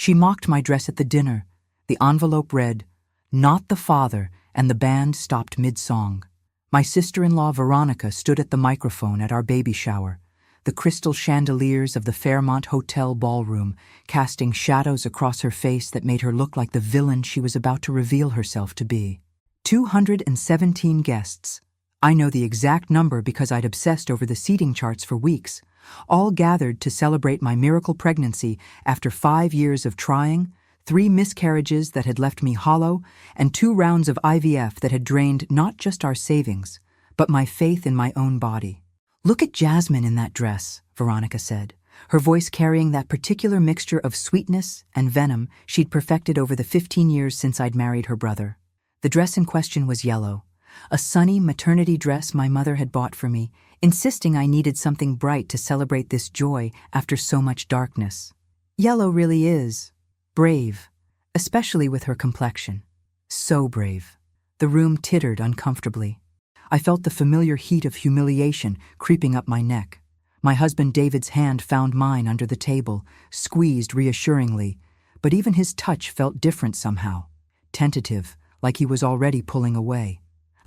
She mocked my dress at the dinner. The envelope read, "Not the father," and the band stopped mid-song. My sister-in-law Veronica stood at the microphone at our baby shower, the crystal chandeliers of the Fairmont Hotel ballroom casting shadows across her face that made her look like the villain she was about to reveal herself to be. 217 guests. I know the exact number because I'd obsessed over the seating charts for weeks, all gathered to celebrate my miracle pregnancy after 5 years of trying, 3 miscarriages that had left me hollow, and 2 rounds of IVF that had drained not just our savings, but my faith in my own body. "Look at Jasmine in that dress," Veronica said, her voice carrying that particular mixture of sweetness and venom she'd perfected over the 15 years since I'd married her brother. The dress in question was yellow, a sunny maternity dress my mother had bought for me, insisting I needed something bright to celebrate this joy after so much darkness. Yellow really is brave, especially with her complexion. So brave. The room tittered uncomfortably. I felt the familiar heat of humiliation creeping up my neck. My husband David's hand found mine under the table, squeezed reassuringly, but even his touch felt different somehow, tentative, like he was already pulling away.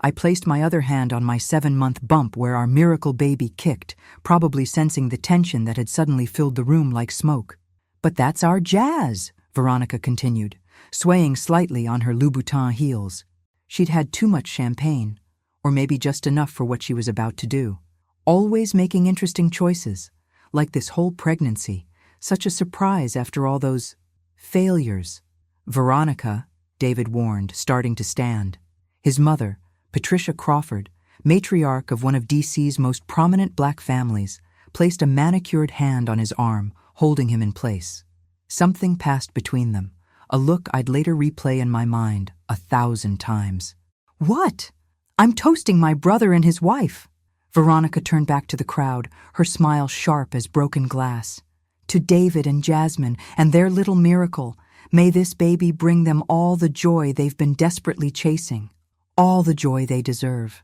I placed my other hand on my 7-month bump where our miracle baby kicked, probably sensing the tension that had suddenly filled the room like smoke. "But that's our Jazz," Veronica continued, swaying slightly on her Louboutin heels. She'd had too much champagne, or maybe just enough for what she was about to do. Always making interesting choices, like this whole pregnancy, such a surprise after all those failures. "Veronica," David warned, starting to stand. His mother, Patricia Crawford, matriarch of one of DC's most prominent black families, placed a manicured hand on his arm, holding him in place. Something passed between them, a look I'd later replay in my mind 1,000 times. "What? I'm toasting my brother and his wife." Veronica turned back to the crowd, her smile sharp as broken glass. "To David and Jasmine and their little miracle, may this baby bring them all the joy they've been desperately chasing, all the joy they deserve."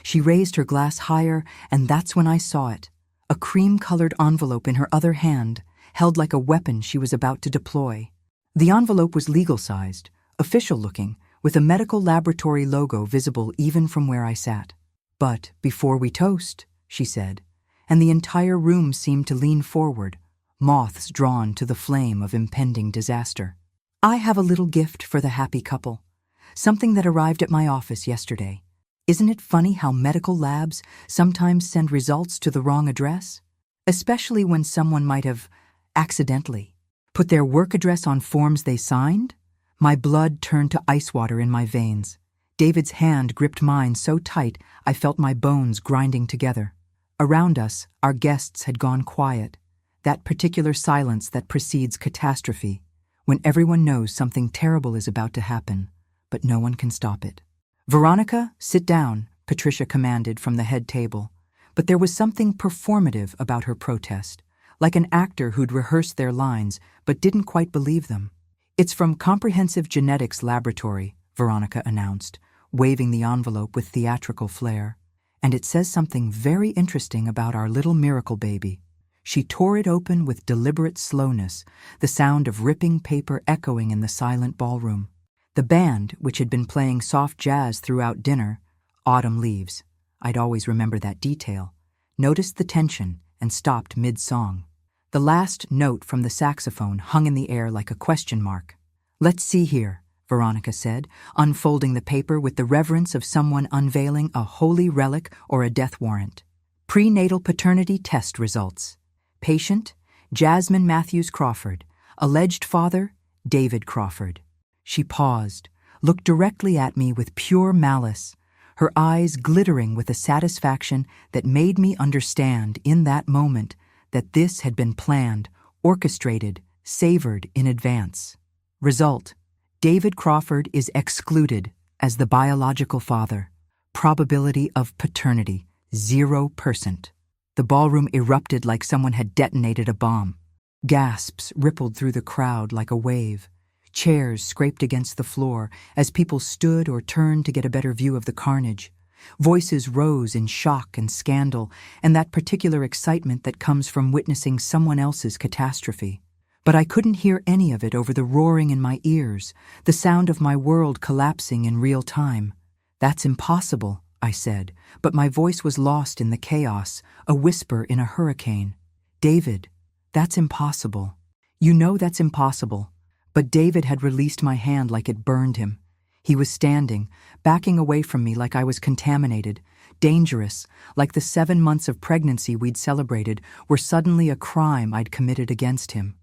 She raised her glass higher, and that's when I saw it, a cream-colored envelope in her other hand, held like a weapon she was about to deploy. The envelope was legal-sized, official-looking, with a medical laboratory logo visible even from where I sat. "But before we toast," she said, and the entire room seemed to lean forward, moths drawn to the flame of impending disaster. "I have a little gift for the happy couple, something that arrived at my office yesterday. Isn't it funny how medical labs sometimes send results to the wrong address? Especially when someone might have, accidentally, put their work address on forms they signed?" My blood turned to ice water in my veins. David's hand gripped mine so tight I felt my bones grinding together. Around us, our guests had gone quiet, that particular silence that precedes catastrophe, when everyone knows something terrible is about to happen, but no one can stop it. "Veronica, sit down," Patricia commanded from the head table, but there was something performative about her protest, like an actor who'd rehearsed their lines but didn't quite believe them. "It's from Comprehensive Genetics Laboratory," Veronica announced, waving the envelope with theatrical flair. "And it says something very interesting about our little miracle baby." She tore it open with deliberate slowness, the sound of ripping paper echoing in the silent ballroom. The band, which had been playing soft jazz throughout dinner, Autumn Leaves, I'd always remember that detail, noticed the tension and stopped mid-song. The last note from the saxophone hung in the air like a question mark. "Let's see here," Veronica said, unfolding the paper with the reverence of someone unveiling a holy relic or a death warrant. "Prenatal paternity test results. Patient, Jasmine Matthews Crawford. Alleged father, David Crawford." She paused, looked directly at me with pure malice, her eyes glittering with a satisfaction that made me understand in that moment that this had been planned, orchestrated, savored in advance. Result: David Crawford is excluded as the biological father. Probability of paternity, 0%. The ballroom erupted like someone had detonated a bomb. Gasps rippled through the crowd like a wave. Chairs scraped against the floor as people stood or turned to get a better view of the carnage. Voices rose in shock and scandal and that particular excitement that comes from witnessing someone else's catastrophe. But I couldn't hear any of it over the roaring in my ears, the sound of my world collapsing in real time. "That's impossible," I said, but my voice was lost in the chaos, a whisper in a hurricane. "David, that's impossible. You know that's impossible." But David had released my hand like it burned him. He was standing, backing away from me like I was contaminated, dangerous, like the 7 months of pregnancy we'd celebrated were suddenly a crime I'd committed against him.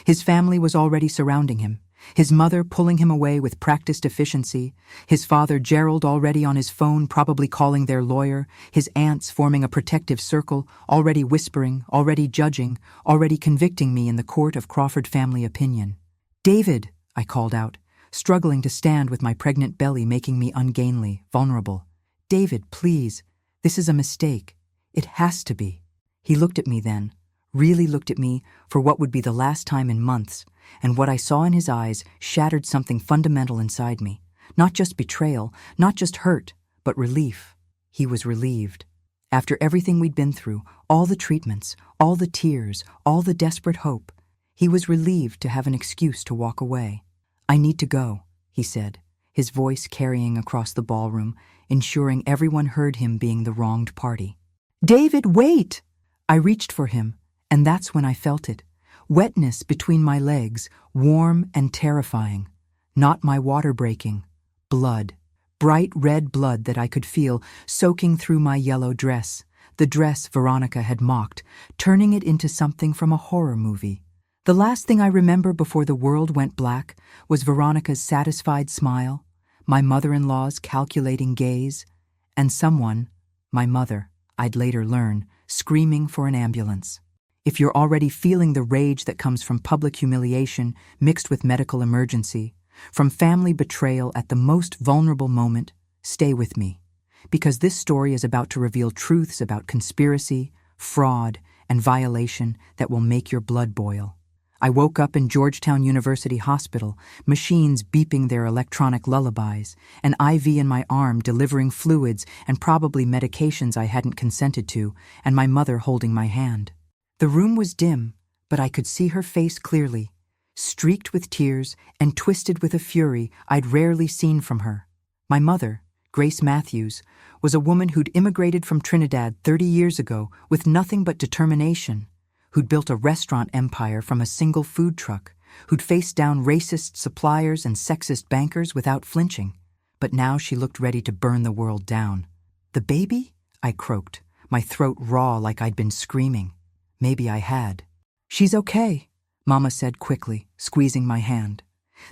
His family was already surrounding him, his mother pulling him away with practiced efficiency, his father Gerald already on his phone probably calling their lawyer, his aunts forming a protective circle, already whispering, already judging, already convicting me in the court of Crawford family opinion. "David," I called out, struggling to stand with my pregnant belly making me ungainly, vulnerable. "David, please, this is a mistake. It has to be." He looked at me then, really looked at me for what would be the last time in months, and what I saw in his eyes shattered something fundamental inside me. Not just betrayal, not just hurt, but relief. He was relieved. After everything we'd been through, all the treatments, all the tears, all the desperate hope, he was relieved to have an excuse to walk away. "I need to go," he said, his voice carrying across the ballroom, ensuring everyone heard him being the wronged party. "David, wait!" I reached for him, and that's when I felt it. Wetness between my legs, warm and terrifying. Not my water breaking. Blood. Bright red blood that I could feel soaking through my yellow dress, the dress Veronica had mocked, turning it into something from a horror movie. The last thing I remember before the world went black was Veronica's satisfied smile, my mother-in-law's calculating gaze, and someone, my mother, I'd later learn, screaming for an ambulance. If you're already feeling the rage that comes from public humiliation mixed with medical emergency, from family betrayal at the most vulnerable moment, stay with me, because this story is about to reveal truths about conspiracy, fraud, and violation that will make your blood boil. I woke up in Georgetown University Hospital, machines beeping their electronic lullabies, an IV in my arm delivering fluids and probably medications I hadn't consented to, and my mother holding my hand. The room was dim, but I could see her face clearly, streaked with tears and twisted with a fury I'd rarely seen from her. My mother, Grace Matthews, was a woman who'd immigrated from Trinidad 30 years ago with nothing but determination, who'd built a restaurant empire from a single food truck, who'd faced down racist suppliers and sexist bankers without flinching. But now she looked ready to burn the world down. "The baby?" I croaked, my throat raw like I'd been screaming. Maybe I had. "She's okay," Mama said quickly, squeezing my hand.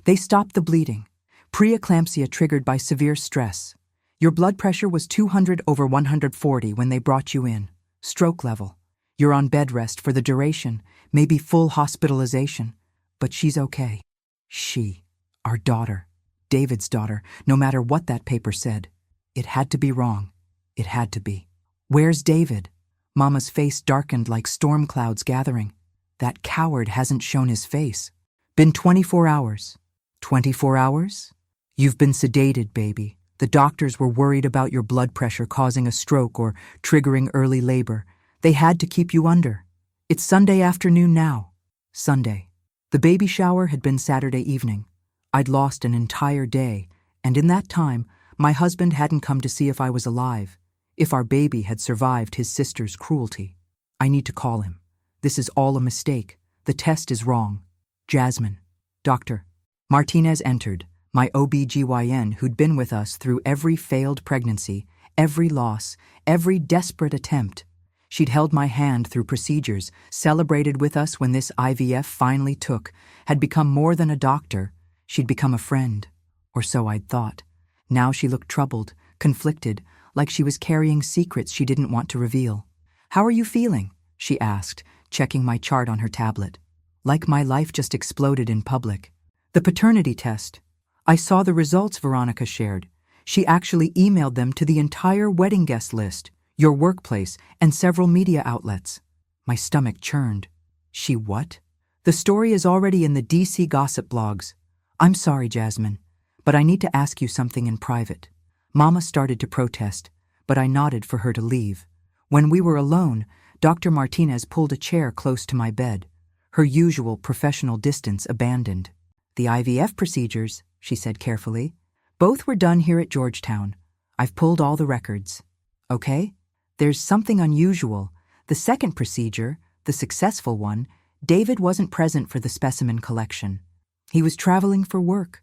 "They stopped the bleeding. Preeclampsia triggered by severe stress. Your blood pressure was 200/140 when they brought you in. Stroke level. You're on bed rest for the duration, maybe full hospitalization. But she's okay." She, our daughter, David's daughter, no matter what that paper said. It had to be wrong. It had to be. "Where's David?" Mama's face darkened like storm clouds gathering. "That coward hasn't shown his face. Been 24 hours. 24 hours? You've been sedated, baby. The doctors were worried about your blood pressure causing a stroke or triggering early labor. They had to keep you under. It's Sunday afternoon now." Sunday. The baby shower had been Saturday evening. I'd lost an entire day, and in that time, my husband hadn't come to see if I was alive, if our baby had survived his sister's cruelty. I need to call him. This is all a mistake. The test is wrong. "Jasmine." "Doctor." Martinez entered, my OB-GYN who'd been with us through every failed pregnancy, every loss, every desperate attempt. She'd held my hand through procedures, celebrated with us when this IVF finally took, had become more than a doctor. She'd become a friend. Or so I'd thought. Now she looked troubled, conflicted, like she was carrying secrets she didn't want to reveal. "How are you feeling?" she asked, checking my chart on her tablet. Like my life just exploded in public. "The paternity test. I saw the results Veronica shared. She actually emailed them to the entire wedding guest list, your workplace, and several media outlets." My stomach churned. "She what?" "The story is already in the DC gossip blogs. I'm sorry, Jasmine, but I need to ask you something in private." Mama started to protest, but I nodded for her to leave. When we were alone, Dr. Martinez pulled a chair close to my bed. her usual professional distance abandoned. "The IVF procedures," she said carefully. "Both were done here at Georgetown. I've pulled all the records. Okay? There's something unusual. The second procedure, the successful one, David wasn't present for the specimen collection. He was traveling for work.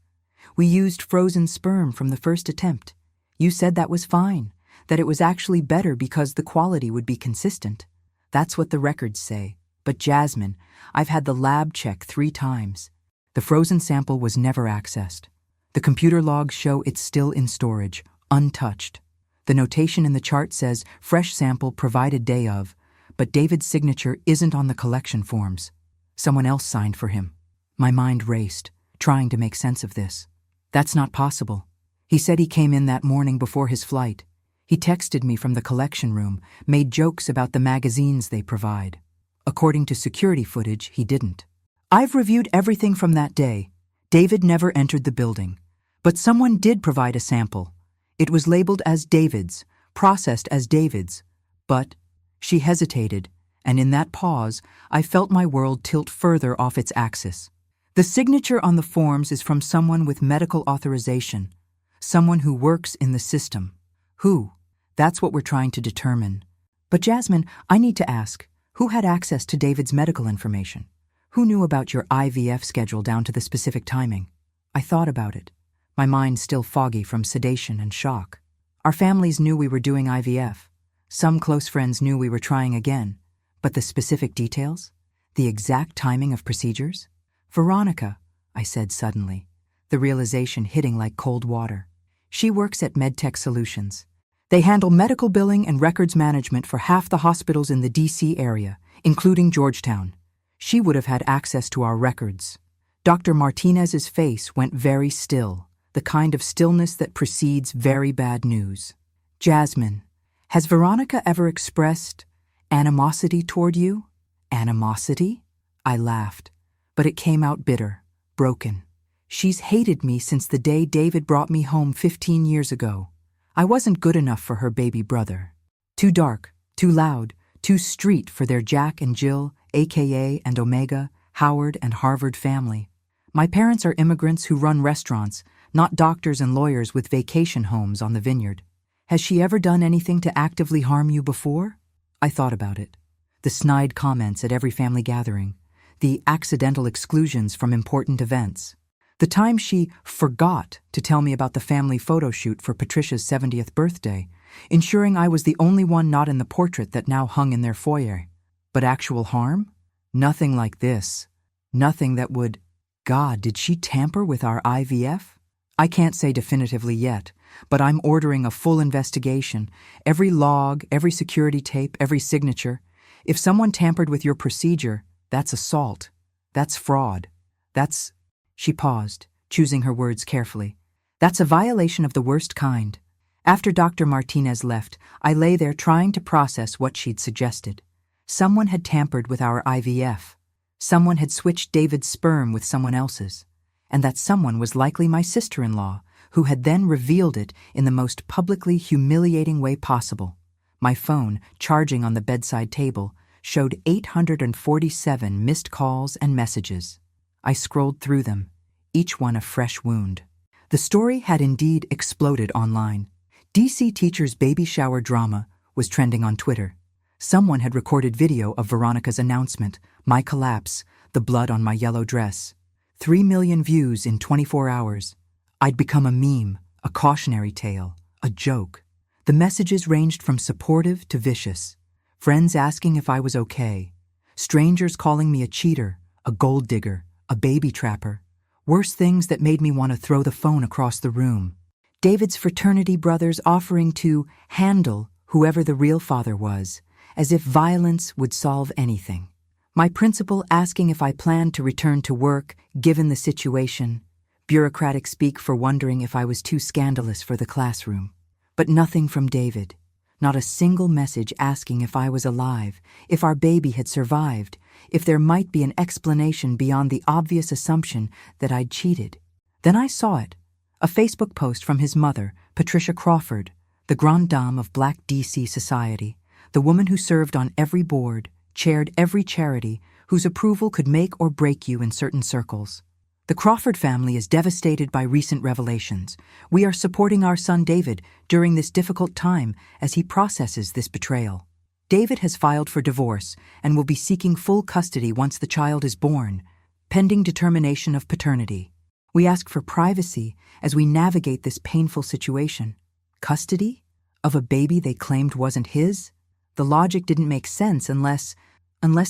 We used frozen sperm from the first attempt. You said that was fine, that it was actually better because the quality would be consistent. That's what the records say. But Jasmine, I've had the lab check 3 times. The frozen sample was never accessed. The computer logs show it's still in storage, untouched. The notation in the chart says fresh sample provided day of, but David's signature isn't on the collection forms. Someone else signed for him. My mind raced, trying to make sense of this. That's not possible. He said he came in that morning before his flight. He texted me from the collection room, made jokes about the magazines they provide. According to security footage, he didn't. I've reviewed everything from that day. David never entered the building. But someone did provide a sample. It was labeled as David's, processed as David's. But she hesitated, and in that pause, I felt my world tilt further off its axis. The signature on the forms is from someone with medical authorization, someone who works in the system. Who? That's what we're trying to determine. But Jasmine, I need to ask, who had access to David's medical information? Who knew about your IVF schedule down to the specific timing? I thought about it, my mind still foggy from sedation and shock. Our families knew we were doing IVF. Some close friends knew we were trying again. But the specific details? The exact timing of procedures? Veronica, I said suddenly, the realization hitting like cold water. She works at MedTech Solutions. They handle medical billing and records management for half the hospitals in the D.C. area, including Georgetown. She would have had access to our records. Dr. Martinez's face went very still, the kind of stillness that precedes very bad news. Jasmine, has Veronica ever expressed animosity toward you? Animosity? I laughed, but it came out bitter, broken. She's hated me since the day David brought me home 15 years ago. I wasn't good enough for her baby brother. Too dark, too loud, too street for their Jack and Jill, AKA and Omega, Howard and Harvard family. My parents are immigrants who run restaurants, not doctors and lawyers with vacation homes on the vineyard. Has she ever done anything to actively harm you before? I thought about it. The snide comments at every family gathering, the accidental exclusions from important events. The time she forgot to tell me about the family photo shoot for Patricia's 70th birthday, ensuring I was the only one not in the portrait that now hung in their foyer. But actual harm? Nothing like this. Nothing that would... God, did she tamper with our IVF? I can't say definitively yet, but I'm ordering a full investigation. Every log, every security tape, every signature. If someone tampered with your procedure, that's assault. That's fraud. That's... She paused, choosing her words carefully. That's a violation of the worst kind. After Dr. Martinez left, I lay there trying to process what she'd suggested. Someone had tampered with our IVF. Someone had switched David's sperm with someone else's. And that someone was likely my sister-in-law, who had then revealed it in the most publicly humiliating way possible. My phone, charging on the bedside table, showed 847 missed calls and messages. I scrolled through them, each one a fresh wound. The story had indeed exploded online. DC teacher's baby shower drama was trending on Twitter. Someone had recorded video of Veronica's announcement, my collapse, the blood on my yellow dress. 3 million views in 24 hours. I'd become a meme, a cautionary tale, a joke. The messages ranged from supportive to vicious. Friends asking if I was okay. Strangers calling me a cheater, a gold digger, a baby trapper. Worse things that made me want to throw the phone across the room. David's fraternity brothers offering to handle whoever the real father was, as if violence would solve anything. My principal asking if I planned to return to work, given the situation. Bureaucratic speak for wondering if I was too scandalous for the classroom. But nothing from David. Not a single message asking if I was alive, if our baby had survived, if there might be an explanation beyond the obvious assumption that I'd cheated. Then I saw it. A Facebook post from his mother, Patricia Crawford, the grande dame of Black DC society, the woman who served on every board, chaired every charity, whose approval could make or break you in certain circles. The Crawford family is devastated by recent revelations. We are supporting our son David during this difficult time as he processes this betrayal. David has filed for divorce and will be seeking full custody once the child is born, pending determination of paternity. We ask for privacy as we navigate this painful situation. Custody? Of a baby they claimed wasn't his? The logic didn't make sense unless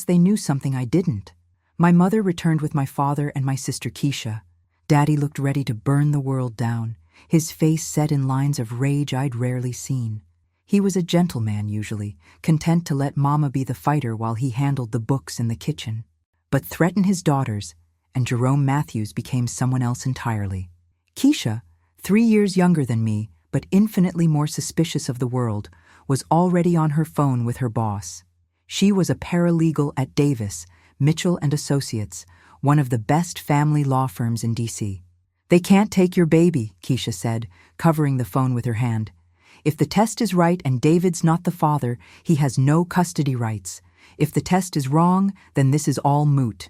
they knew something I didn't. My mother returned with my father and my sister Keisha. Daddy looked ready to burn the world down, his face set in lines of rage I'd rarely seen. He was a gentleman usually, content to let Mama be the fighter while he handled the books in the kitchen. But threaten his daughters, and Jerome Matthews became someone else entirely. Keisha, 3 years younger than me, but infinitely more suspicious of the world, was already on her phone with her boss. She was a paralegal at Davis, Mitchell and Associates, one of the best family law firms in D.C. "They can't take your baby," Keisha said, covering the phone with her hand. "If the test is right and David's not the father, he has no custody rights. If the test is wrong, then this is all moot."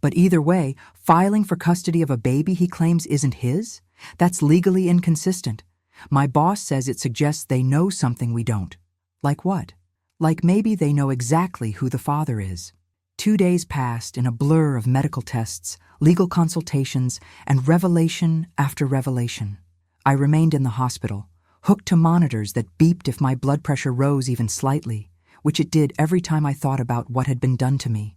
But either way, filing for custody of a baby he claims isn't his? That's legally inconsistent. My boss says it suggests they know something we don't. Like what? Like maybe they know exactly who the father is. 2 days passed in a blur of medical tests, legal consultations, and revelation after revelation. I remained in the hospital, hooked to monitors that beeped if my blood pressure rose even slightly, which it did every time I thought about what had been done to me.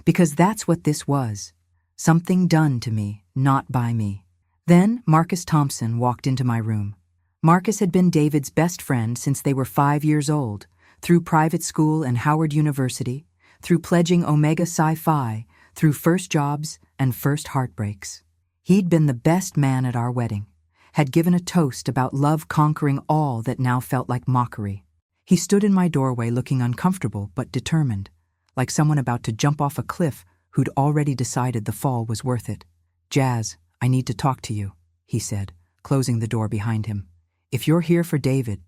Because that's what this was. Something done to me, not by me. Then Marcus Thompson walked into my room. Marcus had been David's best friend since they were 5 years old, through private school and Howard University, through pledging Omega Psi Phi, through first jobs and first heartbreaks. He'd been the best man at our wedding, had given a toast about love conquering all that now felt like mockery. He stood in my doorway looking uncomfortable but determined, like someone about to jump off a cliff who'd already decided the fall was worth it. "Jazz, I need to talk to you," he said, closing the door behind him. "If you're here for David,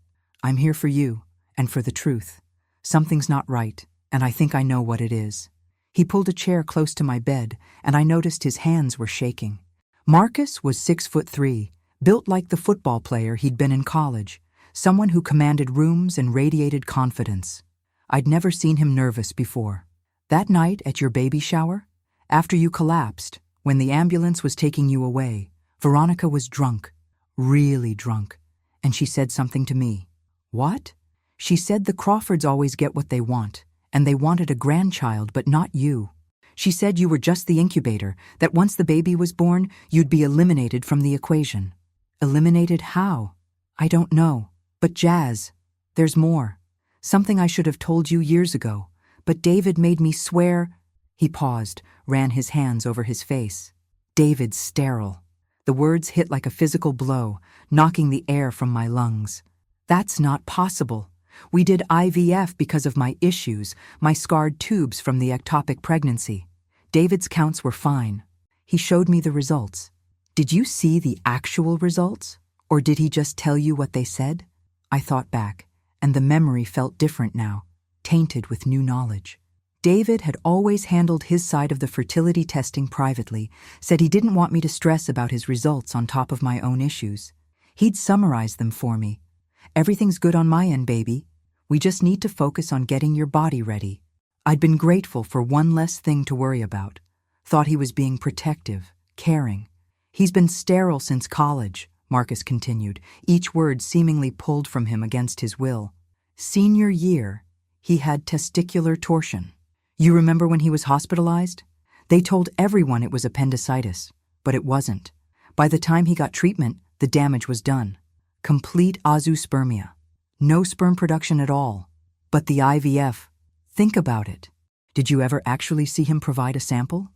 I'm here for you and for the truth. Something's not right, and I think I know what it is." He pulled a chair close to my bed, and I noticed his hands were shaking. Marcus was 6'3", built like the football player he'd been in college, someone who commanded rooms and radiated confidence. I'd never seen him nervous before. "That night at your baby shower, after you collapsed, when the ambulance was taking you away, Veronica was drunk, really drunk, and she said something to me." "What?" "She said the Crawfords always get what they want, and they wanted a grandchild, but not you. She said you were just the incubator, that once the baby was born, you'd be eliminated from the equation." "Eliminated how?" "I don't know. But Jazz, there's more. Something I should have told you years ago, but David made me swear." He paused, ran his hands over his face. "David's sterile." The words hit like a physical blow, knocking the air from my lungs. "That's not possible. We did IVF because of my issues, my scarred tubes from the ectopic pregnancy. David's counts were fine. He showed me the results." "Did you see the actual results? Or did he just tell you what they said?" I thought back, and the memory felt different now, tainted with new knowledge. David had always handled his side of the fertility testing privately, said he didn't want me to stress about his results on top of my own issues. He'd summarize them for me. "Everything's good on my end, baby. We just need to focus on getting your body ready." I'd been grateful for one less thing to worry about. Thought he was being protective, caring. "He's been sterile since college," Marcus continued, each word seemingly pulled from him against his will. "Senior year, he had testicular torsion. You remember when he was hospitalized? They told everyone it was appendicitis, but it wasn't. By the time he got treatment, the damage was done. Complete azoospermia. No sperm production at all. But the IVF, think about it. Did you ever actually see him provide a sample?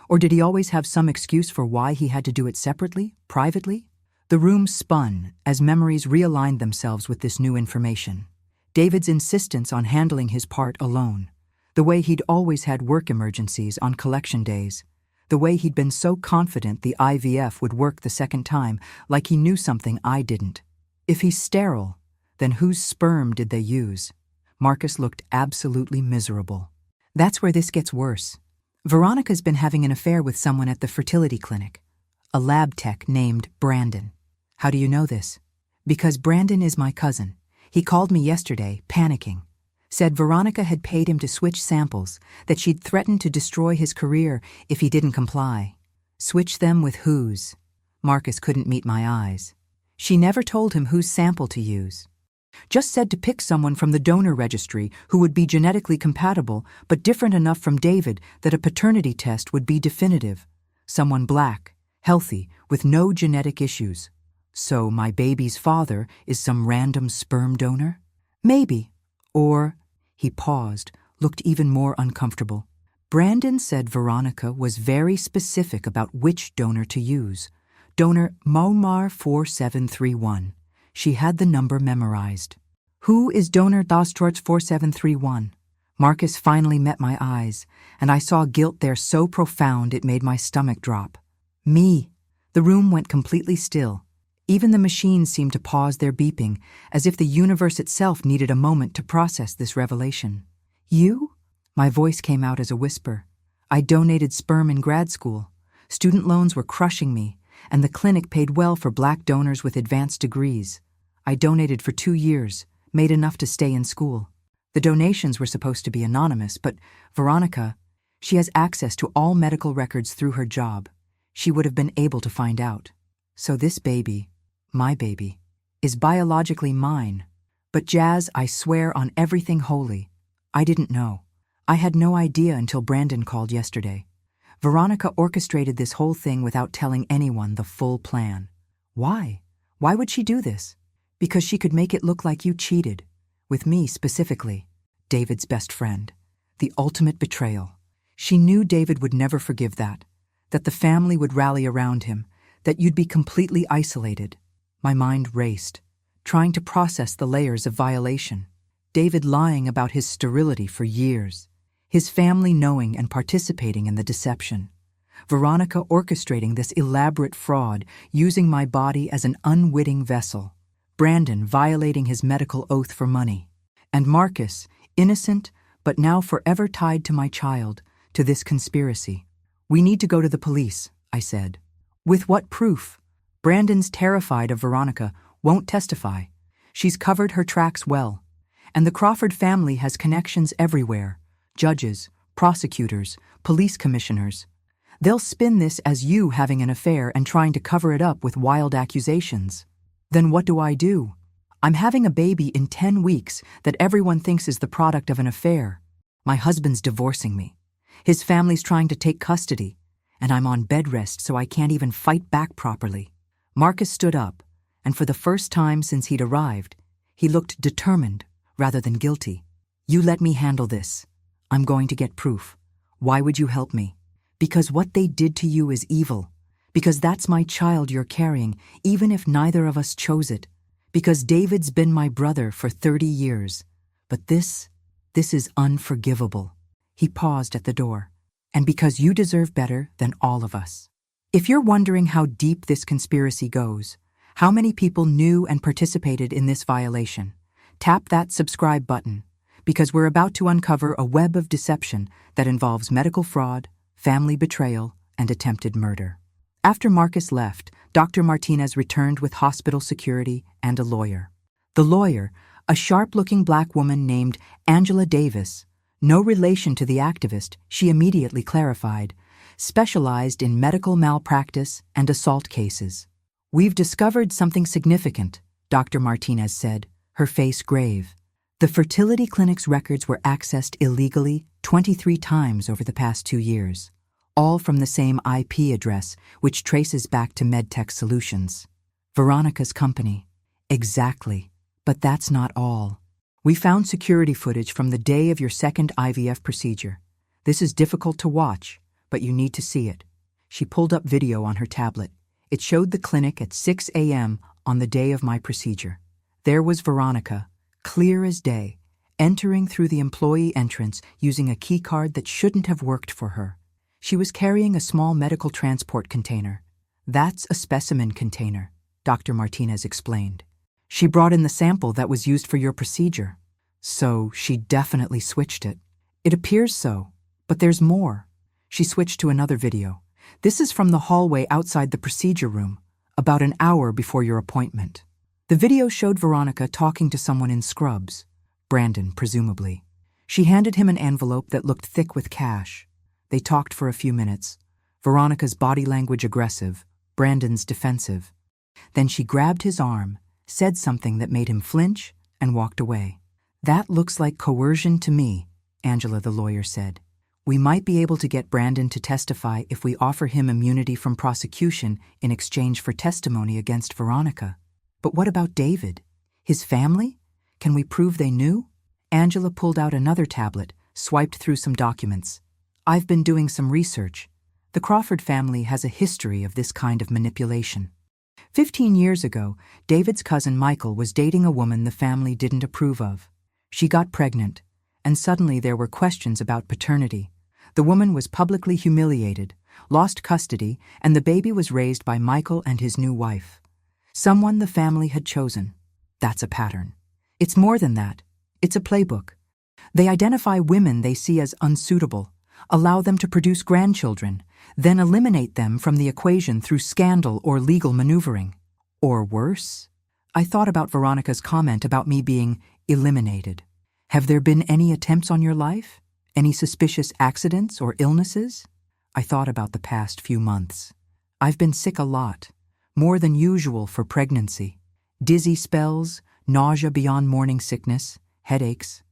Or did he always have some excuse for why he had to do it separately, privately?" The room spun as memories realigned themselves with this new information. David's insistence on handling his part alone. The way he'd always had work emergencies on collection days. The way he'd been so confident the IVF would work the second time, like he knew something I didn't. If he's sterile, then whose sperm did they use? Marcus looked absolutely miserable. "That's where this gets worse. Veronica's been having an affair with someone at the fertility clinic, a lab tech named Brandon. How do you know this? Because Brandon is my cousin. He called me yesterday, panicking. Said Veronica had paid him to switch samples, that she'd threatened to destroy his career if he didn't comply. Switch them with whose? Marcus couldn't meet my eyes. She never told him whose sample to use. Just said to pick someone from the donor registry who would be genetically compatible but different enough from David that a paternity test would be definitive. Someone black, healthy, with no genetic issues. So my baby's father is some random sperm donor? Maybe. Or, he paused, looked even more uncomfortable. Brandon said Veronica was very specific about which donor to use. Donor Maumar 4731. She had the number memorized. Who is donor Dostorz 4731? Marcus finally met my eyes, and I saw guilt there so profound it made my stomach drop. Me. The room went completely still. Even the machines seemed to pause their beeping, as if the universe itself needed a moment to process this revelation. You? My voice came out as a whisper. I donated sperm in grad school. Student loans were crushing me, and the clinic paid well for black donors with advanced degrees. I donated for 2 years, made enough to stay in school. The donations were supposed to be anonymous, but Veronica, she has access to all medical records through her job. She would have been able to find out. So this baby, my baby, is biologically mine. But Jazz, I swear on everything holy, I didn't know. I had no idea until Brandon called yesterday. Veronica orchestrated this whole thing without telling anyone the full plan. Why? Why would she do this? Because she could make it look like you cheated. With me specifically, David's best friend. The ultimate betrayal. She knew David would never forgive that the family would rally around him, that you'd be completely isolated. My mind raced, trying to process the layers of violation. David lying about his sterility for years. His family knowing and participating in the deception. Veronica orchestrating this elaborate fraud, using my body as an unwitting vessel. Brandon violating his medical oath for money. And Marcus, innocent, but now forever tied to my child, to this conspiracy. We need to go to the police, I said. With what proof? Brandon's terrified of Veronica, won't testify. She's covered her tracks well. And the Crawford family has connections everywhere. Judges, prosecutors, police commissioners. They'll spin this as you having an affair and trying to cover it up with wild accusations. Then what do? I'm having a baby in 10 weeks that everyone thinks is the product of an affair. My husband's divorcing me. His family's trying to take custody, and I'm on bed rest so I can't even fight back properly. Marcus stood up, and for the first time since he'd arrived, he looked determined rather than guilty. You let me handle this. I'm going to get proof. Why would you help me? Because what they did to you is evil. Because that's my child you're carrying, even if neither of us chose it. Because David's been my brother for 30 years. But this is unforgivable. He paused at the door. And because you deserve better than all of us. If you're wondering how deep this conspiracy goes, how many people knew and participated in this violation, tap that subscribe button, because we're about to uncover a web of deception that involves medical fraud, family betrayal, and attempted murder. After Marcus left, Dr. Martinez returned with hospital security and a lawyer. The lawyer, a sharp-looking black woman named Angela Davis, no relation to the activist, she immediately clarified, specialized in medical malpractice and assault cases. We've discovered something significant, Dr. Martinez said, her face grave. The fertility clinic's records were accessed illegally 23 times over the past 2 years, all from the same IP address, which traces back to MedTech Solutions. Veronica's company. Exactly. But that's not all. We found security footage from the day of your second IVF procedure. This is difficult to watch, but you need to see it. She pulled up video on her tablet. It showed the clinic at 6 a.m. on the day of my procedure. There was Veronica, clear as day, entering through the employee entrance using a keycard that shouldn't have worked for her. She was carrying a small medical transport container. That's a specimen container, Dr. Martinez explained. She brought in the sample that was used for your procedure. So she definitely switched it. It appears so, but there's more. She switched to another video. This is from the hallway outside the procedure room, about an hour before your appointment. The video showed Veronica talking to someone in scrubs, Brandon, presumably. She handed him an envelope that looked thick with cash. They talked for a few minutes, Veronica's body language aggressive, Brandon's defensive. Then she grabbed his arm, said something that made him flinch, and walked away. "That looks like coercion to me," Angela, the lawyer, said. "We might be able to get Brandon to testify if we offer him immunity from prosecution in exchange for testimony against Veronica. But what about David? His family? Can we prove they knew?" Angela pulled out another tablet, swiped through some documents. "I've been doing some research. The Crawford family has a history of this kind of manipulation. 15 years ago, David's cousin Michael was dating a woman the family didn't approve of. She got pregnant, and suddenly there were questions about paternity. The woman was publicly humiliated, lost custody, and the baby was raised by Michael and his new wife. Someone the family had chosen. That's a pattern. It's more than that. It's a playbook. They identify women they see as unsuitable, allow them to produce grandchildren, then eliminate them from the equation through scandal or legal maneuvering. Or worse? I thought about Veronica's comment about me being eliminated. Have there been any attempts on your life? Any suspicious accidents or illnesses? I thought about the past few months. I've been sick a lot, more than usual for pregnancy. Dizzy spells, nausea beyond morning sickness, headaches.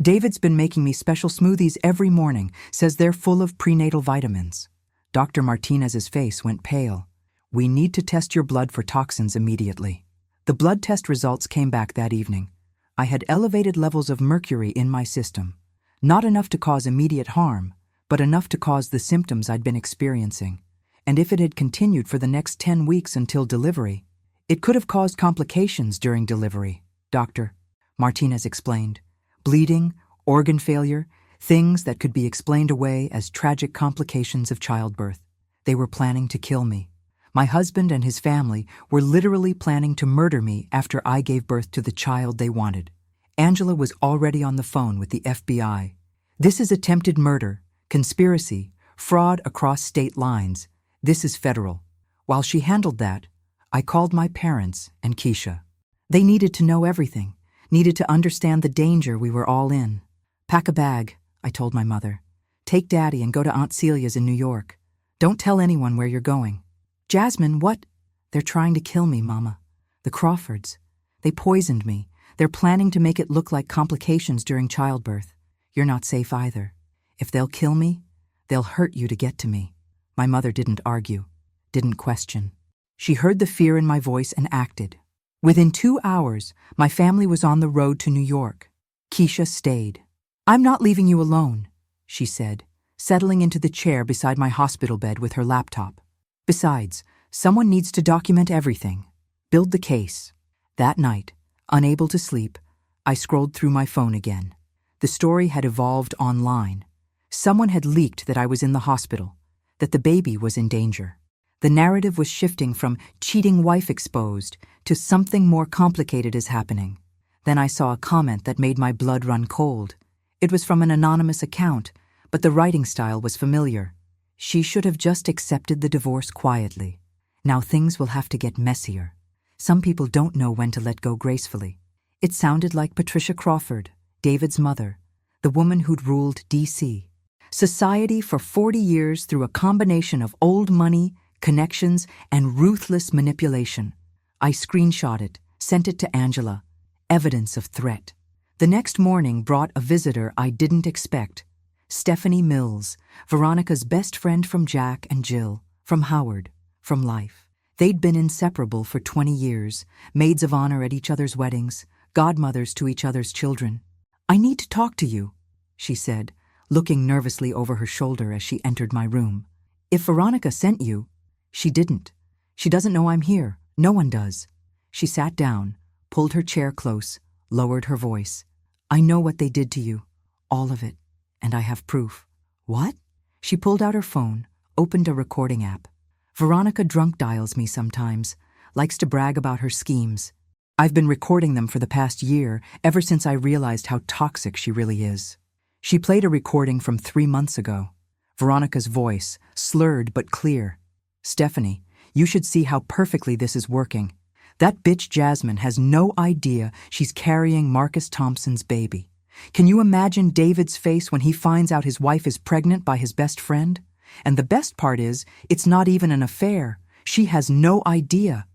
David's been making me special smoothies every morning, says they're full of prenatal vitamins. Dr. Martinez's face went pale. "We need to test your blood for toxins immediately." The blood test results came back that evening. I had elevated levels of mercury in my system. Not enough to cause immediate harm, but enough to cause the symptoms I'd been experiencing. And if it had continued for the next 10 weeks until delivery, it could have caused complications during delivery, Dr. Martinez explained. Bleeding, organ failure, things that could be explained away as tragic complications of childbirth. They were planning to kill me. My husband and his family were literally planning to murder me after I gave birth to the child they wanted. Angela was already on the phone with the FBI. This is attempted murder, conspiracy, fraud across state lines. This is federal. While she handled that, I called my parents and Keisha. They needed to know everything, needed to understand the danger we were all in. "Pack a bag," I told my mother. "Take Daddy and go to Aunt Celia's in New York. Don't tell anyone where you're going." "Jasmine, what?" "They're trying to kill me, Mama. The Crawfords. They poisoned me. They're planning to make it look like complications during childbirth. You're not safe either. If they'll kill me, they'll hurt you to get to me." My mother didn't argue, didn't question. She heard the fear in my voice and acted. Within 2 hours, my family was on the road to New York. Keisha stayed. "I'm not leaving you alone," she said, settling into the chair beside my hospital bed with her laptop. "Besides, someone needs to document everything. Build the case." That night, unable to sleep, I scrolled through my phone again. The story had evolved online. Someone had leaked that I was in the hospital, that the baby was in danger. The narrative was shifting from cheating wife exposed to something more complicated is happening. Then I saw a comment that made my blood run cold. It was from an anonymous account, but the writing style was familiar. She should have just accepted the divorce quietly. Now things will have to get messier. Some people don't know when to let go gracefully. It sounded like Patricia Crawford, David's mother, the woman who'd ruled D.C. society for 40 years through a combination of old money, connections, and ruthless manipulation. I screenshot it, sent it to Angela. Evidence of threat. The next morning brought a visitor I didn't expect. Stephanie Mills, Veronica's best friend from Jack and Jill, from Howard, from life. They'd been inseparable for 20 years, maids of honor at each other's weddings, godmothers to each other's children. "I need to talk to you," she said, looking nervously over her shoulder as she entered my room. "If Veronica sent you—" "She didn't. She doesn't know I'm here. No one does." She sat down, pulled her chair close, lowered her voice. "I know what they did to you. All of it. And I have proof." "What?" She pulled out her phone, opened a recording app. "Veronica drunk dials me sometimes, likes to brag about her schemes. I've been recording them for the past year, ever since I realized how toxic she really is." She played a recording from 3 months ago. Veronica's voice, slurred but clear. "Stephanie, you should see how perfectly this is working. That bitch Jasmine has no idea she's carrying Marcus Thompson's baby. Can you imagine David's face when he finds out his wife is pregnant by his best friend? And the best part is, it's not even an affair. She has no idea.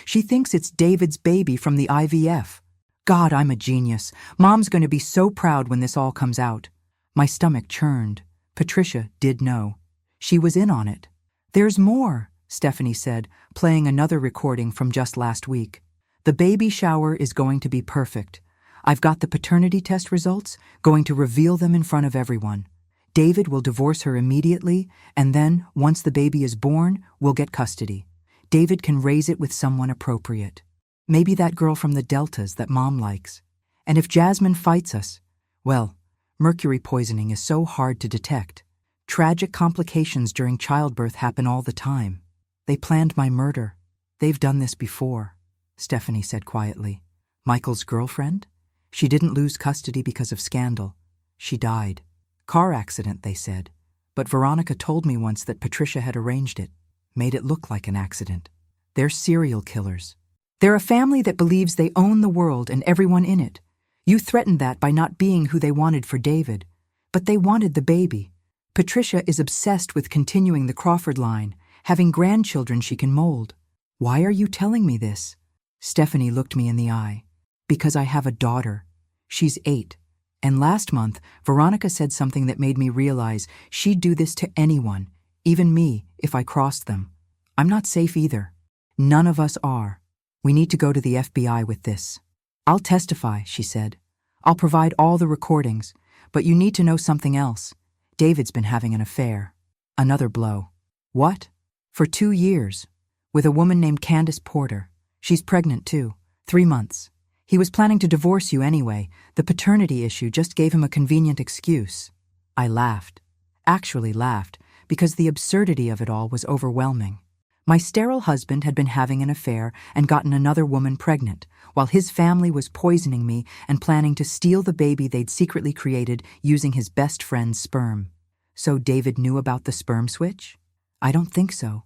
She thinks it's David's baby from the IVF. God, I'm a genius. Mom's going to be so proud when this all comes out." My stomach churned. Patricia did know. She was in on it. "There's more," Stephanie said, playing another recording from just last week. "The baby shower is going to be perfect. I've got the paternity test results, going to reveal them in front of everyone. David will divorce her immediately, and then, once the baby is born, we'll get custody. David can raise it with someone appropriate. Maybe that girl from the Deltas that Mom likes. And if Jasmine fights us, well, mercury poisoning is so hard to detect. Tragic complications during childbirth happen all the time. They planned my murder. They've done this before," Stephanie said quietly. "Michael's girlfriend? She didn't lose custody because of scandal. She died. Car accident, they said. But Veronica told me once that Patricia had arranged it, made it look like an accident. They're serial killers. They're a family that believes they own the world and everyone in it. You threatened that by not being who they wanted for David. But they wanted the baby. Patricia is obsessed with continuing the Crawford line, having grandchildren she can mold. Why are you telling me this?" Stephanie looked me in the eye. "Because I have a daughter. She's 8. And last month, Veronica said something that made me realize she'd do this to anyone, even me, if I crossed them. I'm not safe either. None of us are. We need to go to the FBI with this." "I'll testify," she said. "I'll provide all the recordings, but you need to know something else. David's been having an affair." Another blow. "What?" "For 2 years. With a woman named Candace Porter. She's pregnant too. 3 months. He was planning to divorce you anyway. The paternity issue just gave him a convenient excuse." I laughed. Actually laughed, because the absurdity of it all was overwhelming. My sterile husband had been having an affair and gotten another woman pregnant, while his family was poisoning me and planning to steal the baby they'd secretly created using his best friend's sperm. So David knew about the sperm switch? I don't think so.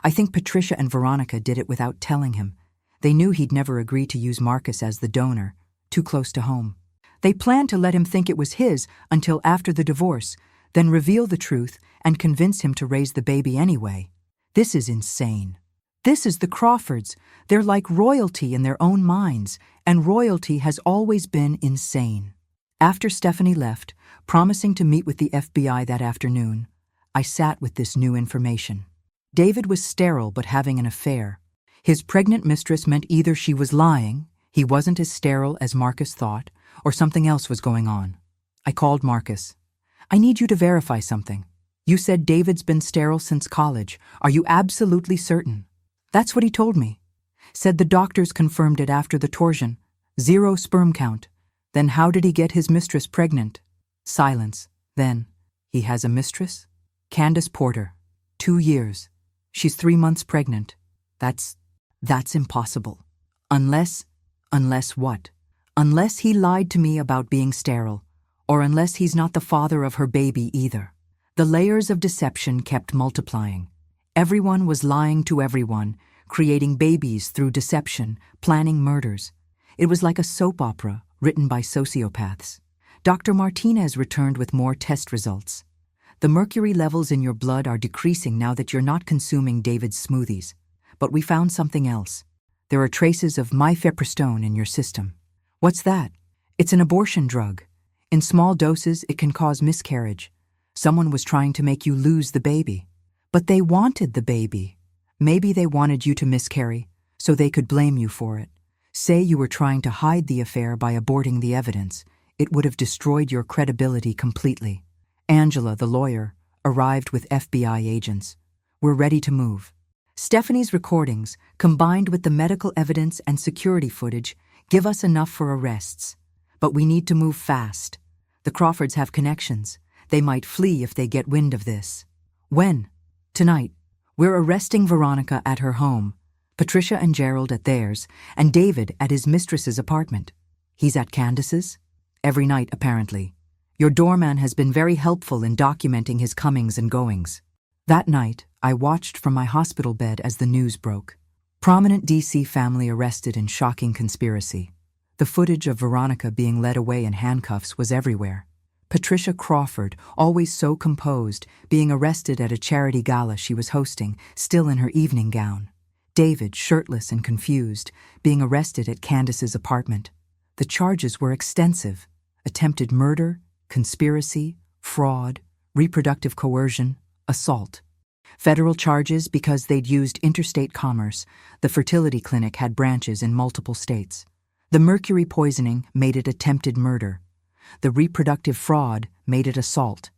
I think Patricia and Veronica did it without telling him. They knew he'd never agree to use Marcus as the donor, too close to home. They planned to let him think it was his until after the divorce, then reveal the truth and convince him to raise the baby anyway. This is insane. This is the Crawfords. They're like royalty in their own minds, and royalty has always been insane. After Stephanie left, promising to meet with the FBI that afternoon, I sat with this new information. David was sterile but having an affair. His pregnant mistress meant either she was lying, he wasn't as sterile as Marcus thought, or something else was going on. I called Marcus. "I need you to verify something. You said David's been sterile since college. Are you absolutely certain?" "That's what he told me. Said the doctors confirmed it after the torsion. 0 sperm count. Then how did he get his mistress pregnant?" Silence. Then, "He has a mistress?" "Candace Porter. 2 years. She's 3 months pregnant. That's impossible. Unless what? Unless he lied to me about being sterile, or unless he's not the father of her baby either." The layers of deception kept multiplying. Everyone was lying to everyone, creating babies through deception, planning murders. It was like a soap opera written by sociopaths. Dr. Martinez returned with more test results. "The mercury levels in your blood are decreasing now that you're not consuming David's smoothies. But we found something else. There are traces of mifepristone in your system." "What's that?" "It's an abortion drug. In small doses, it can cause miscarriage. Someone was trying to make you lose the baby. But they wanted the baby. Maybe they wanted you to miscarry, so they could blame you for it. Say you were trying to hide the affair by aborting the evidence. It would have destroyed your credibility completely." Angela, the lawyer, arrived with FBI agents. "We're ready to move." Stephanie's recordings, combined with the medical evidence and security footage, give us enough for arrests. But we need to move fast. The Crawfords have connections. They might flee if they get wind of this. "When?" "Tonight. We're arresting Veronica at her home, Patricia and Gerald at theirs, and David at his mistress's apartment. He's at Candace's? Every night, apparently. Your doorman has been very helpful in documenting his comings and goings. That night, I watched from my hospital bed as the news broke. Prominent DC family arrested in shocking conspiracy. The footage of Veronica being led away in handcuffs was everywhere. Patricia Crawford, always so composed, being arrested at a charity gala she was hosting, still in her evening gown. David, shirtless and confused, being arrested at Candace's apartment. The charges were extensive: attempted murder, conspiracy, fraud, reproductive coercion, assault. Federal charges because they'd used interstate commerce. The fertility clinic had branches in multiple states. The mercury poisoning made it attempted murder. The reproductive fraud made it assault.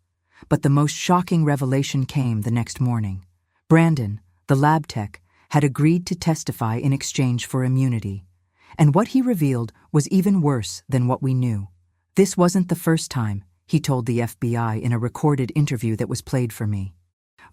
But the most shocking revelation came the next morning. Brandon, the lab tech, had agreed to testify in exchange for immunity. And what he revealed was even worse than what we knew. This wasn't the first time, he told the FBI in a recorded interview that was played for me.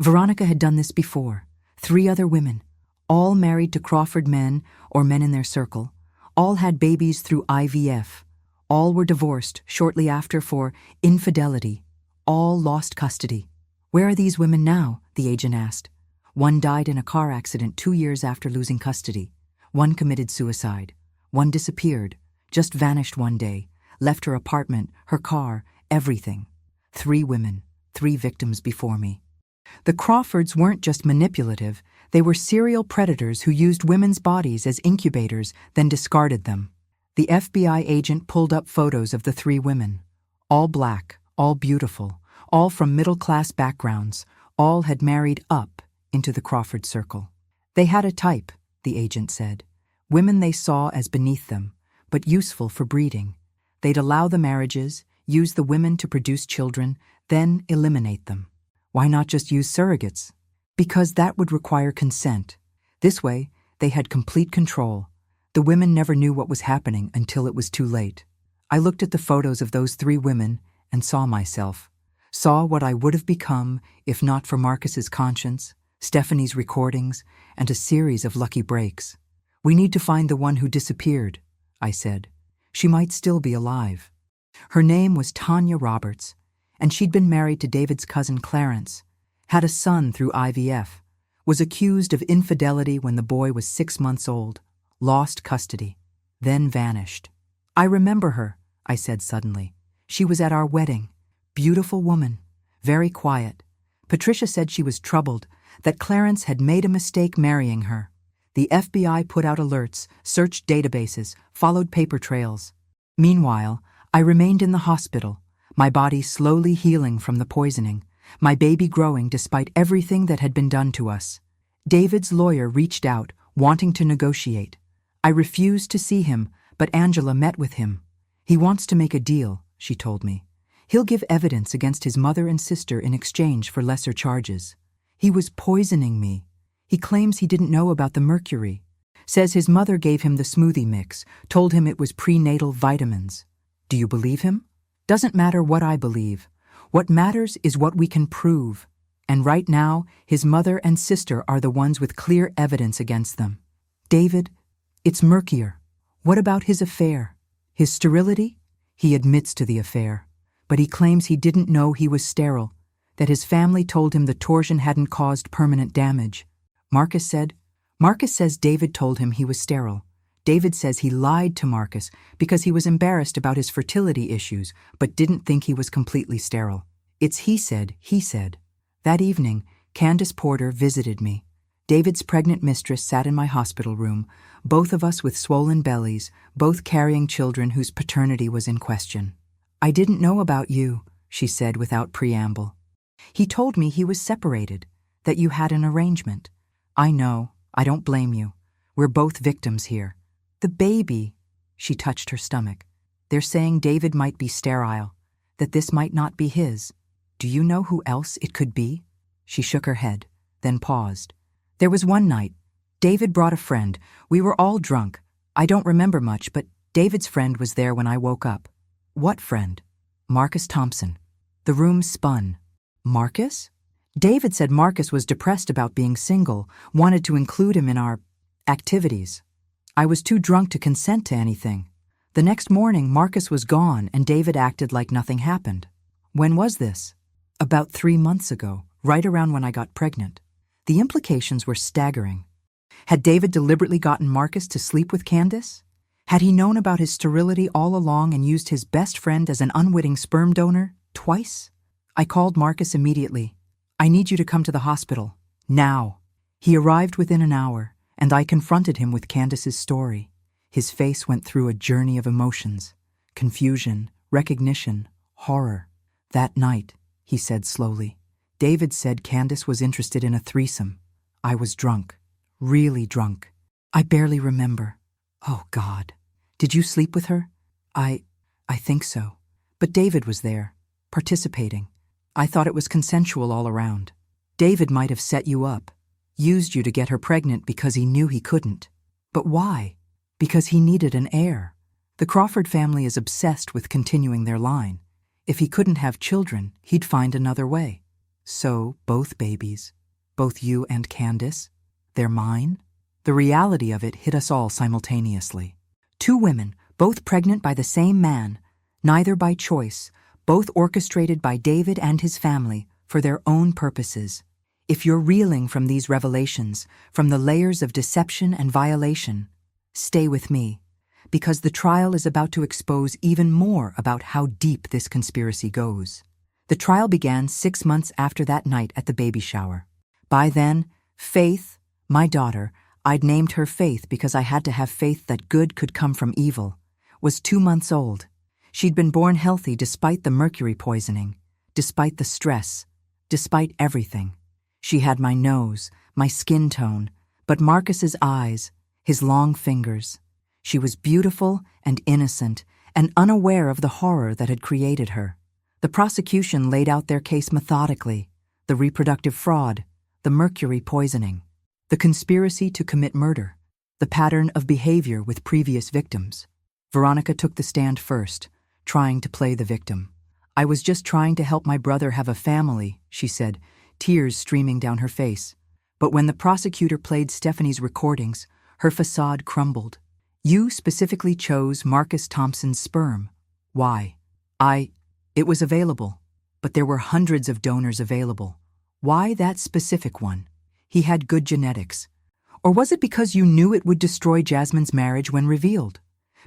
Veronica had done this before. 3 other women, all married to Crawford men or men in their circle, all had babies through IVF. All were divorced shortly after for infidelity. All lost custody. Where are these women now? The agent asked. One died in a car accident 2 years after losing custody. One committed suicide. One disappeared, just vanished one day, left her apartment, her car, everything. 3 women, 3 victims before me. The Crawfords weren't just manipulative, they were serial predators who used women's bodies as incubators, then discarded them. The FBI agent pulled up photos of the 3 women. All black, all beautiful, all from middle-class backgrounds, all had married up into the Crawford circle. They had a type, the agent said. Women they saw as beneath them, but useful for breeding. They'd allow the marriages, use the women to produce children, then eliminate them. Why not just use surrogates? Because that would require consent. This way, they had complete control. The women never knew what was happening until it was too late. I looked at the photos of those 3 women and saw myself. Saw what I would have become if not for Marcus's conscience, Stephanie's recordings, and a series of lucky breaks. We need to find the one who disappeared, I said. She might still be alive. Her name was Tanya Roberts, and she'd been married to David's cousin Clarence, had a son through IVF, was accused of infidelity when the boy was 6 months old, lost custody, then vanished. I remember her, I said suddenly. She was at our wedding. Beautiful woman, very quiet. Patricia said she was troubled, that Clarence had made a mistake marrying her. The FBI put out alerts, searched databases, followed paper trails. Meanwhile, I remained in the hospital, my body slowly healing from the poisoning, my baby growing despite everything that had been done to us. David's lawyer reached out, wanting to negotiate. I refused to see him, but Angela met with him. He wants to make a deal, she told me. He'll give evidence against his mother and sister in exchange for lesser charges. He was poisoning me. He claims he didn't know about the mercury. Says his mother gave him the smoothie mix, told him it was prenatal vitamins. Do you believe him? Doesn't matter what I believe. What matters is what we can prove. And right now, his mother and sister are the ones with clear evidence against them. David, it's murkier. What about his affair? His sterility? He admits to the affair. But he claims he didn't know he was sterile, that his family told him the torsion hadn't caused permanent damage. Marcus says David told him he was sterile. David says he lied to Marcus because he was embarrassed about his fertility issues, but didn't think he was completely sterile. It's he said. That evening, Candace Porter visited me. David's pregnant mistress sat in my hospital room, both of us with swollen bellies, both carrying children whose paternity was in question. I didn't know about you, she said without preamble. He told me he was separated, that you had an arrangement. I know, I don't blame you. We're both victims here. The baby, she touched her stomach. They're saying David might be sterile, that this might not be his. Do you know who else it could be? She shook her head, then paused. There was one night. David brought a friend. We were all drunk. I don't remember much, but David's friend was there when I woke up. What friend? Marcus Thompson. The room spun. Marcus? David said Marcus was depressed about being single, wanted to include him in our activities. I was too drunk to consent to anything. The next morning, Marcus was gone and David acted like nothing happened. When was this? About 3 months ago, right around when I got pregnant. The implications were staggering. Had David deliberately gotten Marcus to sleep with Candace? Had he known about his sterility all along and used his best friend as an unwitting sperm donor, twice? I called Marcus immediately. I need you to come to the hospital. Now. He arrived within an hour, and I confronted him with Candace's story. His face went through a journey of emotions. Confusion, recognition, horror. That night, he said slowly, David said Candace was interested in a threesome. I was drunk. Really drunk. I barely remember. Oh, God. Did you sleep with her? I think so. But David was there, participating. I thought it was consensual all around. David might have set you up, used you to get her pregnant because he knew he couldn't. But why? Because he needed an heir. The Crawford family is obsessed with continuing their line. If he couldn't have children, he'd find another way. So, both babies, both you and Candace, they're mine? The reality of it hit us all simultaneously. 2 women, both pregnant by the same man, neither by choice, both orchestrated by David and his family for their own purposes. If you're reeling from these revelations, from the layers of deception and violation, stay with me, because the trial is about to expose even more about how deep this conspiracy goes. The trial began 6 months after that night at the baby shower. By then, Faith, my daughter, I'd named her Faith because I had to have faith that good could come from evil, was 2 months old. She'd been born healthy despite the mercury poisoning, despite the stress, despite everything. She had my nose, my skin tone, but Marcus's eyes, his long fingers. She was beautiful and innocent and unaware of the horror that had created her. The prosecution laid out their case methodically: the reproductive fraud, the mercury poisoning, the conspiracy to commit murder, the pattern of behavior with previous victims. Veronica took the stand first, trying to play the victim. I was just trying to help my brother have a family, she said, tears streaming down her face. But when the prosecutor played Stephanie's recordings, her facade crumbled. You specifically chose Marcus Thompson's sperm. Why? It was available, but there were hundreds of donors available. Why that specific one? He had good genetics. Or was it because you knew it would destroy Jasmine's marriage when revealed?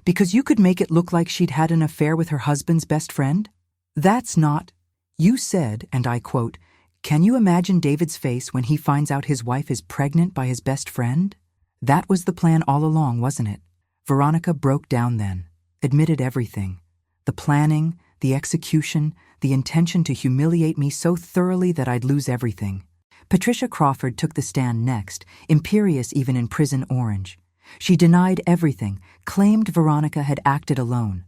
Because you could make it look like she'd had an affair with her husband's best friend? That's not. You said, and I quote, "Can you imagine David's face when he finds out his wife is pregnant by his best friend?" That was the plan all along, wasn't it? Veronica broke down then, admitted everything. The planning, the execution, the intention to humiliate me so thoroughly that I'd lose everything. Patricia Crawford took the stand next, imperious even in Prison Orange. She denied everything, claimed Veronica had acted alone,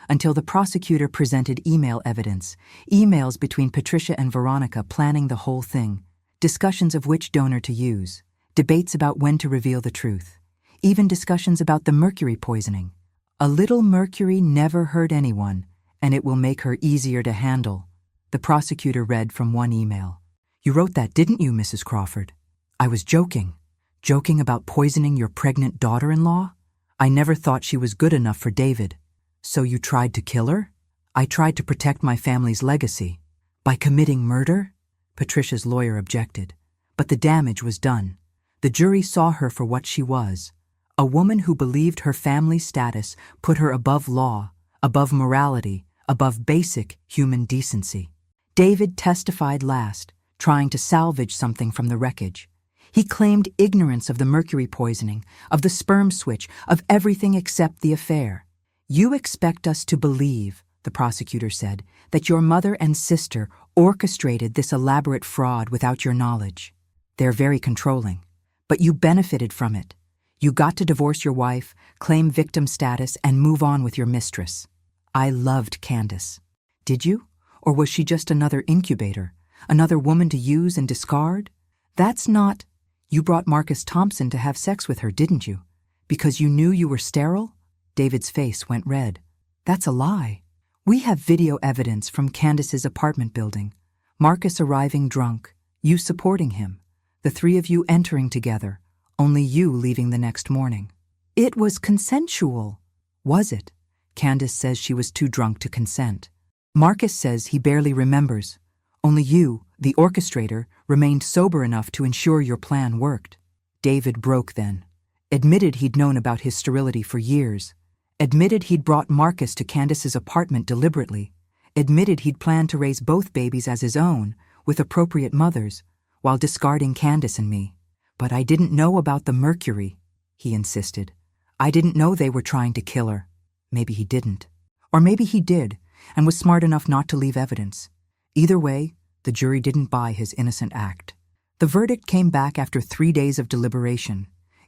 until the prosecutor presented email evidence, emails between Patricia and Veronica planning the whole thing, discussions of which donor to use, debates about when to reveal the truth, even discussions about the mercury poisoning. A little mercury never hurt anyone, and it will make her easier to handle, the prosecutor read from one email. You wrote that, didn't you, Mrs. Crawford? I was joking. Joking about poisoning your pregnant daughter-in-law? I never thought she was good enough for David. So you tried to kill her? I tried to protect my family's legacy. By committing murder? Patricia's lawyer objected. But the damage was done. The jury saw her for what she was. A woman who believed her family's status put her above law, above morality, above basic human decency. David testified last, trying to salvage something from the wreckage. He claimed ignorance of the mercury poisoning, of the sperm switch, of everything except the affair. You expect us to believe, the prosecutor said, that your mother and sister orchestrated this elaborate fraud without your knowledge. They're very controlling. But you benefited from it. You got to divorce your wife, claim victim status, and move on with your mistress. I loved Candace. Did you? Or was she just another incubator, another woman to use and discard? That's not... You brought Marcus Thompson to have sex with her, didn't you? Because you knew you were sterile? David's face went red. That's a lie. We have video evidence from Candace's apartment building. Marcus arriving drunk, you supporting him, the 3 of you entering together, only you leaving the next morning. It was consensual. Was it? Candace says she was too drunk to consent. Marcus says he barely remembers. Only you, the orchestrator, remained sober enough to ensure your plan worked. David broke then. Admitted he'd known about his sterility for years. Admitted he'd brought Marcus to Candace's apartment deliberately. Admitted he'd planned to raise both babies as his own, with appropriate mothers, while discarding Candace and me. But I didn't know about the mercury, he insisted. I didn't know they were trying to kill her. Maybe he didn't. Or maybe he did, and was smart enough not to leave evidence. Either way, the jury didn't buy his innocent act. The verdict came back after 3 days of deliberation.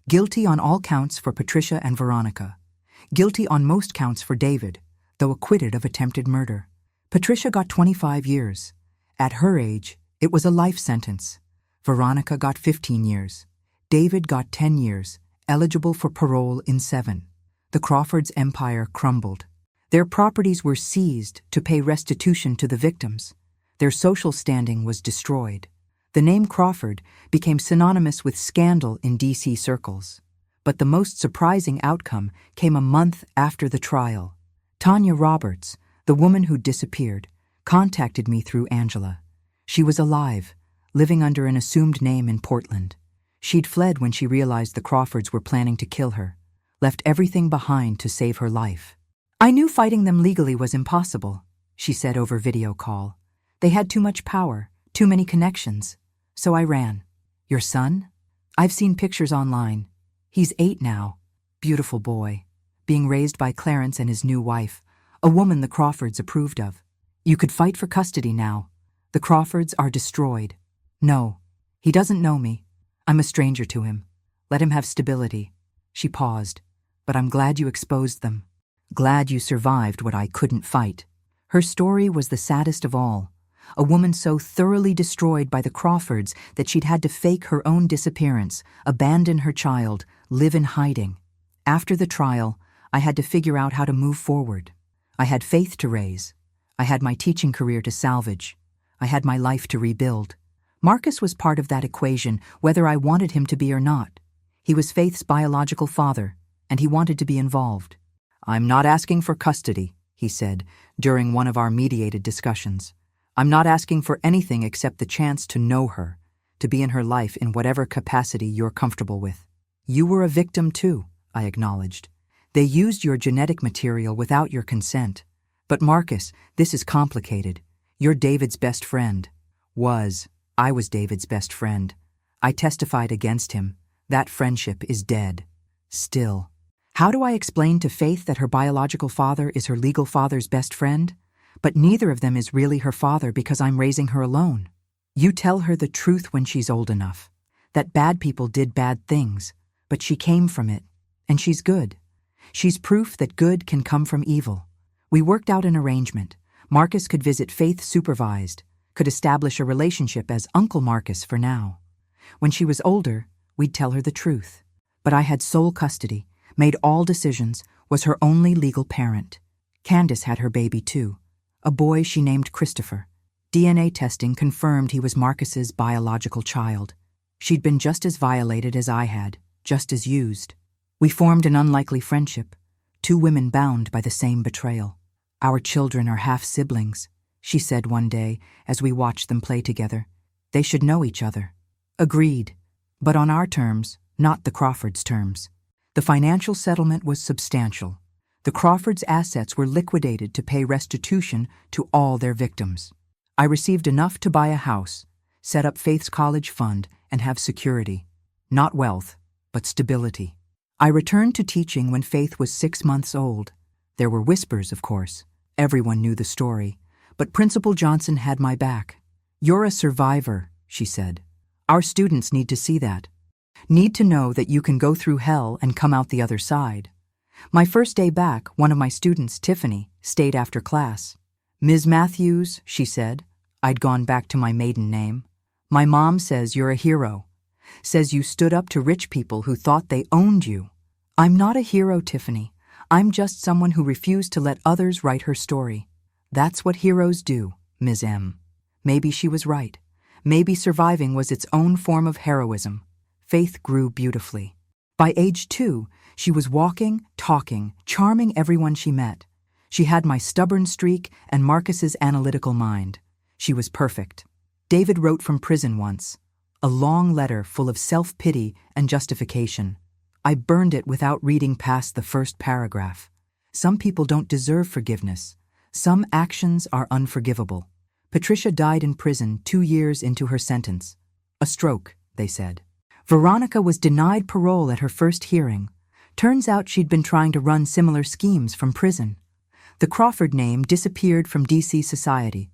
Guilty on all counts for Patricia and Veronica. Guilty on most counts for David, though acquitted of attempted murder. Patricia got 25 years. At her age, it was a life sentence. Veronica got 15 years. David got 10 years, eligible for parole in 7. The Crawfords' empire crumbled. Their properties were seized to pay restitution to the victims. Their social standing was destroyed. The name Crawford became synonymous with scandal in D.C. circles. But the most surprising outcome came a month after the trial. Tanya Roberts, the woman who disappeared, contacted me through Angela. She was alive, living under an assumed name in Portland. She'd fled when she realized the Crawfords were planning to kill her, left everything behind to save her life. I knew fighting them legally was impossible, she said over video call. They had too much power, too many connections. So I ran. Your son? I've seen pictures online. He's 8 now. Beautiful boy. Being raised by Clarence and his new wife, a woman the Crawfords approved of. You could fight for custody now. The Crawfords are destroyed. No, he doesn't know me. I'm a stranger to him. Let him have stability. She paused. But I'm glad you exposed them. Glad you survived what I couldn't fight. Her story was the saddest of all. A woman so thoroughly destroyed by the Crawfords that she'd had to fake her own disappearance, abandon her child, live in hiding. After the trial, I had to figure out how to move forward. I had Faith to raise. I had my teaching career to salvage. I had my life to rebuild. Marcus was part of that equation, whether I wanted him to be or not. He was Faith's biological father, and he wanted to be involved. I'm not asking for custody, he said, during one of our mediated discussions. I'm not asking for anything except the chance to know her, to be in her life in whatever capacity you're comfortable with. You were a victim too, I acknowledged. They used your genetic material without your consent. But Marcus, this is complicated. You're David's best friend. I was David's best friend. I testified against him. That friendship is dead. Still. How do I explain to Faith that her biological father is her legal father's best friend? But neither of them is really her father because I'm raising her alone. You tell her the truth when she's old enough. That bad people did bad things, but she came from it, and she's good. She's proof that good can come from evil. We worked out an arrangement. Marcus could visit Faith supervised, could establish a relationship as Uncle Marcus for now. When she was older, we'd tell her the truth. But I had sole custody, made all decisions, was her only legal parent. Candace had her baby too. A boy she named Christopher. DNA testing confirmed he was Marcus's biological child. She'd been just as violated as I had, just as used. We formed an unlikely friendship, 2 women bound by the same betrayal. Our children are half-siblings, she said one day as we watched them play together. They should know each other. Agreed, but on our terms, not the Crawfords' terms. The financial settlement was substantial. The Crawfords' assets were liquidated to pay restitution to all their victims. I received enough to buy a house, set up Faith's college fund, and have security. Not wealth, but stability. I returned to teaching when Faith was 6 months old. There were whispers, of course. Everyone knew the story. But Principal Johnson had my back. You're a survivor, she said. Our students need to see that. Need to know that you can go through hell and come out the other side. My first day back, one of my students, Tiffany, stayed after class. Ms. Matthews, she said. I'd gone back to my maiden name. My mom says you're a hero. Says you stood up to rich people who thought they owned you. I'm not a hero, Tiffany. I'm just someone who refused to let others write her story. That's what heroes do, Ms. M. Maybe she was right. Maybe surviving was its own form of heroism. Faith grew beautifully. By age 2, she was walking, talking, charming everyone she met. She had my stubborn streak and Marcus's analytical mind. She was perfect. David wrote from prison once, a long letter full of self-pity and justification. I burned it without reading past the first paragraph. Some people don't deserve forgiveness. Some actions are unforgivable. Patricia died in prison 2 years into her sentence. A stroke, they said. Veronica was denied parole at her first hearing. Turns out she'd been trying to run similar schemes from prison. The Crawford name disappeared from DC society.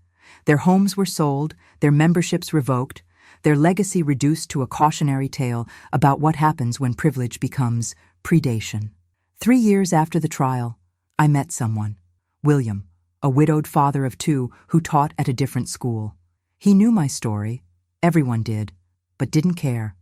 Their homes were sold, their memberships revoked, their legacy reduced to a cautionary tale about what happens when privilege becomes predation. 3 years after the trial, I met someone, William, a widowed father of 2 who taught at a different school. He knew my story, everyone did, but didn't care.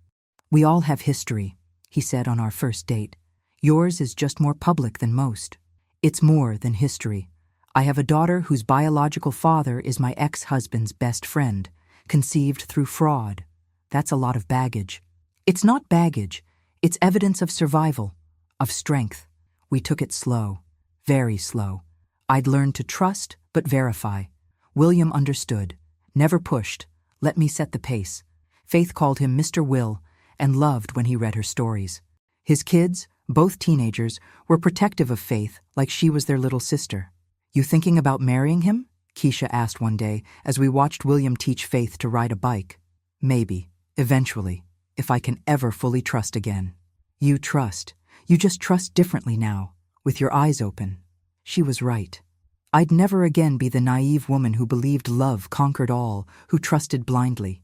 "We all have history," he said on our first date. "Yours is just more public than most. It's more than history. I have a daughter whose biological father is my ex-husband's best friend, conceived through fraud. That's a lot of baggage." "It's not baggage. It's evidence of survival, of strength." We took it slow, very slow. I'd learned to trust but verify. William understood, never pushed, let me set the pace. Faith called him Mr. Will and loved when he read her stories. His kids, both teenagers, were protective of Faith like she was their little sister. "You thinking about marrying him?" Keisha asked one day as we watched William teach Faith to ride a bike. "Maybe, eventually, if I can ever fully trust again." "You trust. You just trust differently now, with your eyes open." She was right. I'd never again be the naive woman who believed love conquered all, who trusted blindly.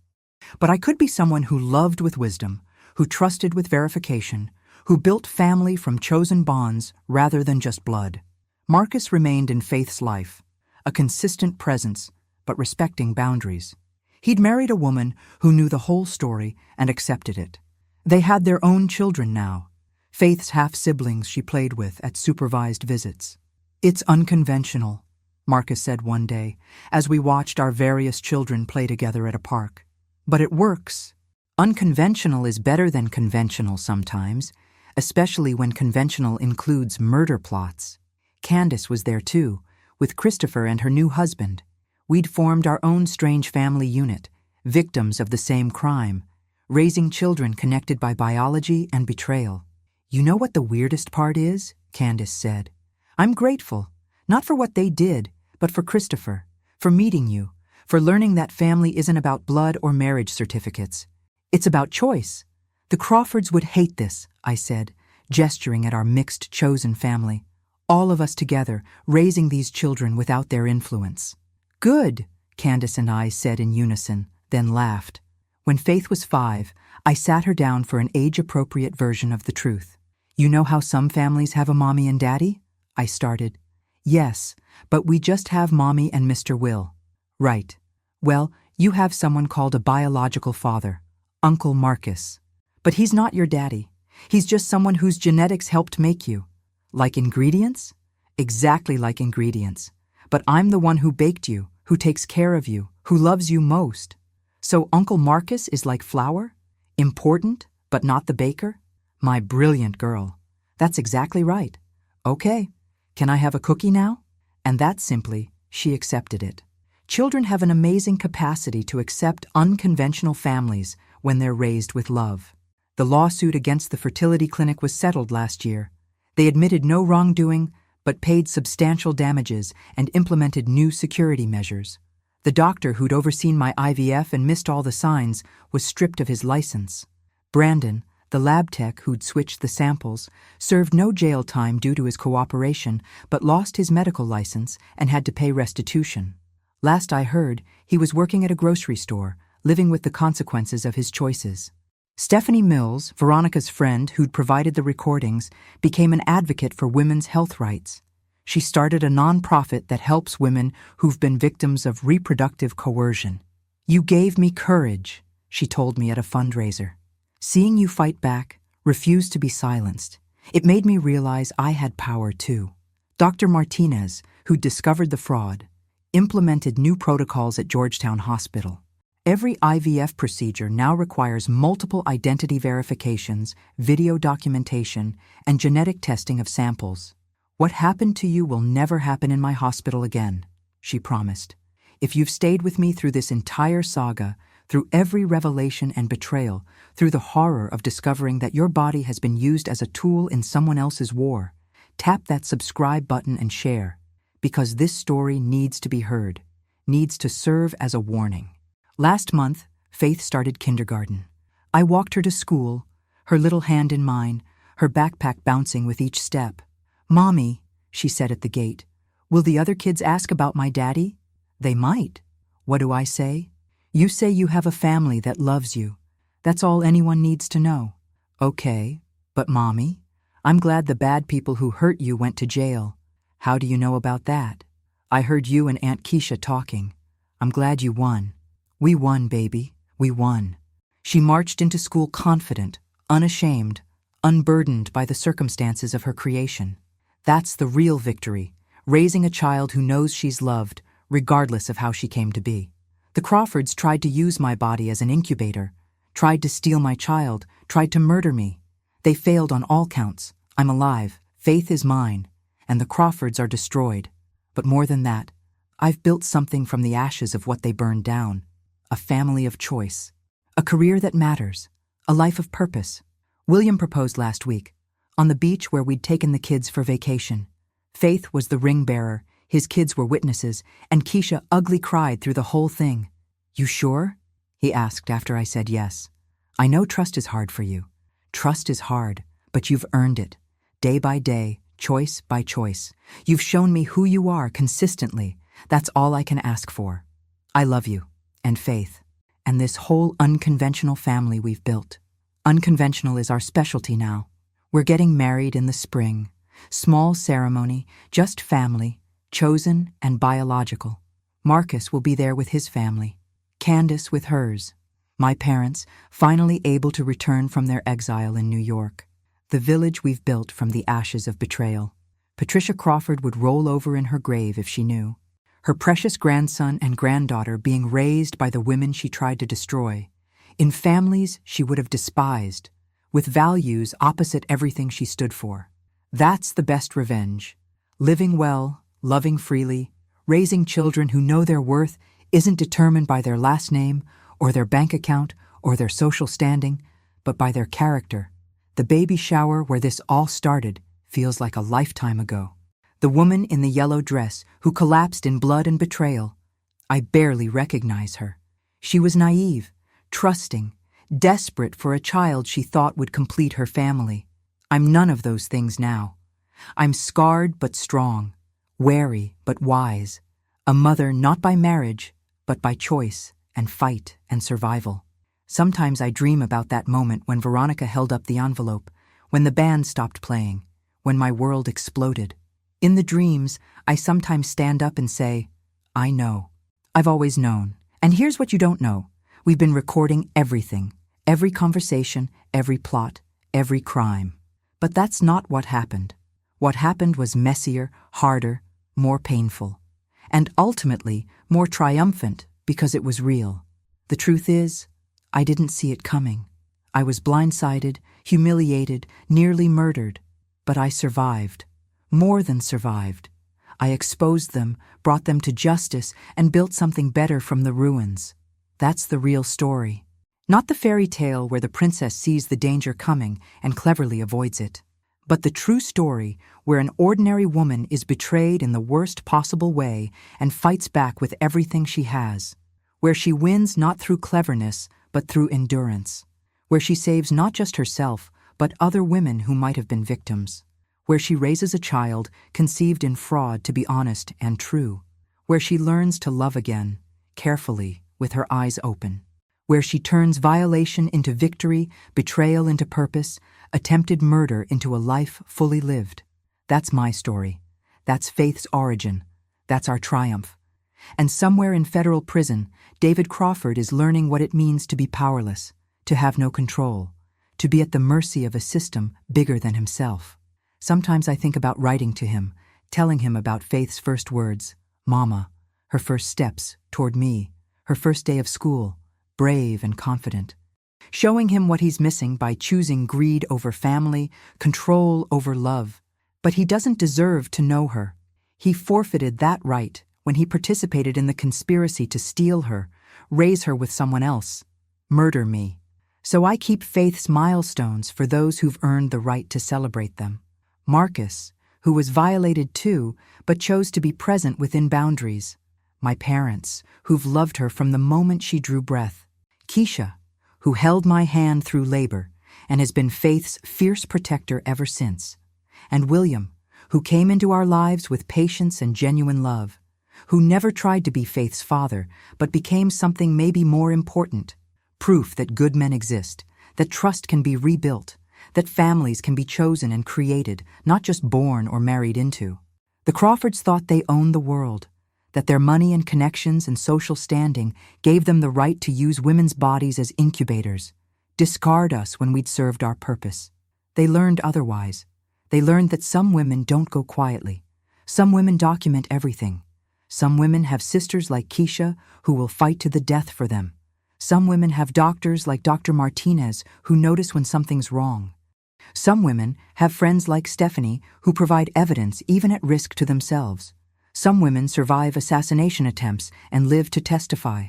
But I could be someone who loved with wisdom, who trusted with verification, who built family from chosen bonds rather than just blood. Marcus remained in Faith's life, a consistent presence, but respecting boundaries. He'd married a woman who knew the whole story and accepted it. They had their own children now, Faith's half-siblings she played with at supervised visits. "It's unconventional," Marcus said one day, as we watched our various children play together at a park. "But it works. Unconventional is better than conventional sometimes, especially when conventional includes murder plots." Candace was there too, with Christopher and her new husband. We'd formed our own strange family unit, victims of the same crime, raising children connected by biology and betrayal. "You know what the weirdest part is?" Candace said. "I'm grateful, not for what they did, but for Christopher, for meeting you, for learning that family isn't about blood or marriage certificates. It's about choice. The Crawfords would hate this," I said, gesturing at our mixed chosen family. "All of us together, raising these children without their influence." "Good," Candace and I said in unison, then laughed. When Faith was 5, I sat her down for an age-appropriate version of the truth. "You know how some families have a mommy and daddy?" I started. "Yes, but we just have Mommy and Mr. Will." "Right. Well, you have someone called a biological father, Uncle Marcus. But he's not your daddy. He's just someone whose genetics helped make you. Like ingredients? Exactly like ingredients. But I'm the one who baked you, who takes care of you, who loves you most. So Uncle Marcus is like flour? Important, but not the baker? My brilliant girl. That's exactly right. Okay. Can I have a cookie now?" And that simply, she accepted it. Children have an amazing capacity to accept unconventional families when they're raised with love. The lawsuit against the fertility clinic was settled last year. They admitted no wrongdoing, but paid substantial damages and implemented new security measures. The doctor who'd overseen my IVF and missed all the signs was stripped of his license. Brandon, the lab tech who'd switched the samples, served no jail time due to his cooperation, but lost his medical license and had to pay restitution. Last I heard, he was working at a grocery store, living with the consequences of his choices. Stephanie Mills, Veronica's friend who'd provided the recordings, became an advocate for women's health rights. She started a nonprofit that helps women who've been victims of reproductive coercion. "You gave me courage," she told me at a fundraiser. "Seeing you fight back, refuse to be silenced, it made me realize I had power too." Dr. Martinez, who discovered the fraud, implemented new protocols at Georgetown Hospital. Every IVF procedure now requires multiple identity verifications, video documentation, and genetic testing of samples. "What happened to you will never happen in my hospital again," she promised. "If you've stayed with me through this entire saga, through every revelation and betrayal, through the horror of discovering that your body has been used as a tool in someone else's war, tap that subscribe button and share, because this story needs to be heard, needs to serve as a warning." Last month, Faith started kindergarten. I walked her to school, her little hand in mine, her backpack bouncing with each step. "Mommy," she said at the gate, "will the other kids ask about my daddy?" "They might." What do I say? "You say you have a family that loves you. That's all anyone needs to know." "Okay, but Mommy, I'm glad the bad people who hurt you went to jail." "How do you know about that?" "I heard you and Aunt Keisha talking. I'm glad you won." "We won, baby. We won." She marched into school confident, unashamed, unburdened by the circumstances of her creation. That's the real victory, raising a child who knows she's loved, regardless of how she came to be. The Crawfords tried to use my body as an incubator, tried to steal my child, tried to murder me. They failed on all counts. I'm alive, Faith is mine, and the Crawfords are destroyed. But more than that, I've built something from the ashes of what they burned down. A family of choice. A career that matters. A life of purpose. William proposed last week, on the beach where we'd taken the kids for vacation. Faith was the ring bearer, his kids were witnesses, and Keisha ugly cried through the whole thing. "You sure?" he asked after I said yes. "I know trust is hard for you. Trust is hard, but you've earned it. Day by day, choice by choice. You've shown me who you are consistently. That's all I can ask for. I love you, and Faith, and this whole unconventional family we've built. Unconventional is our specialty now. We're getting married in the spring. Small ceremony, just family, chosen and biological. Marcus will be there with his family. Candace with hers. My parents, finally able to return from their exile in New York. The village we've built from the ashes of betrayal. Patricia Crawford would roll over in her grave if she knew. Her precious grandson and granddaughter being raised by the women she tried to destroy. In families she would have despised, with values opposite everything she stood for. That's the best revenge. Living well, loving freely, raising children who know their worth isn't determined by their last name or their bank account or their social standing, but by their character. The baby shower where this all started feels like a lifetime ago. The woman in the yellow dress who collapsed in blood and betrayal. I barely recognize her. She was naive, trusting, desperate for a child she thought would complete her family. I'm none of those things now. I'm scarred but strong, wary but wise, a mother not by marriage, but by choice and fight and survival. Sometimes I dream about that moment when Veronica held up the envelope, when the band stopped playing, when my world exploded. In the dreams, I sometimes stand up and say, I know. I've always known. And here's what you don't know. We've been recording everything, every conversation, every plot, every crime. But that's not what happened. What happened was messier, harder, more painful, and ultimately more triumphant because it was real. The truth is, I didn't see it coming. I was blindsided, humiliated, nearly murdered, but I survived. More than survived. I exposed them, brought them to justice, and built something better from the ruins. That's the real story. Not the fairy tale where the princess sees the danger coming and cleverly avoids it, but the true story where an ordinary woman is betrayed in the worst possible way and fights back with everything she has, where she wins not through cleverness but through endurance, where she saves not just herself but other women who might have been victims, where she raises a child conceived in fraud to be honest and true, where she learns to love again, carefully, with her eyes open, where she turns violation into victory, betrayal into purpose, attempted murder into a life fully lived. That's my story. That's Faith's origin. That's our triumph. And somewhere in federal prison, David Crawford is learning what it means to be powerless, to have no control, to be at the mercy of a system bigger than himself. Sometimes I think about writing to him, telling him about Faith's first words, Mama, her first steps toward me, her first day of school, brave and confident. Showing him what he's missing by choosing greed over family, control over love. But he doesn't deserve to know her. He forfeited that right when he participated in the conspiracy to steal her, raise her with someone else, murder me. So I keep Faith's milestones for those who've earned the right to celebrate them. Marcus, who was violated too, but chose to be present within boundaries. My parents, who've loved her from the moment she drew breath. Keisha, who held my hand through labor and has been Faith's fierce protector ever since. And William, who came into our lives with patience and genuine love, who never tried to be Faith's father, but became something maybe more important. Proof that good men exist, that trust can be rebuilt, that families can be chosen and created, not just born or married into. The Crawfords thought they owned the world, that their money and connections and social standing gave them the right to use women's bodies as incubators, discard us when we'd served our purpose. They learned otherwise. They learned that some women don't go quietly. Some women document everything. Some women have sisters like Keisha who will fight to the death for them. Some women have doctors like Dr. Martinez who notice when something's wrong. Some women have friends like Stephanie who provide evidence even at risk to themselves. Some women survive assassination attempts and live to testify.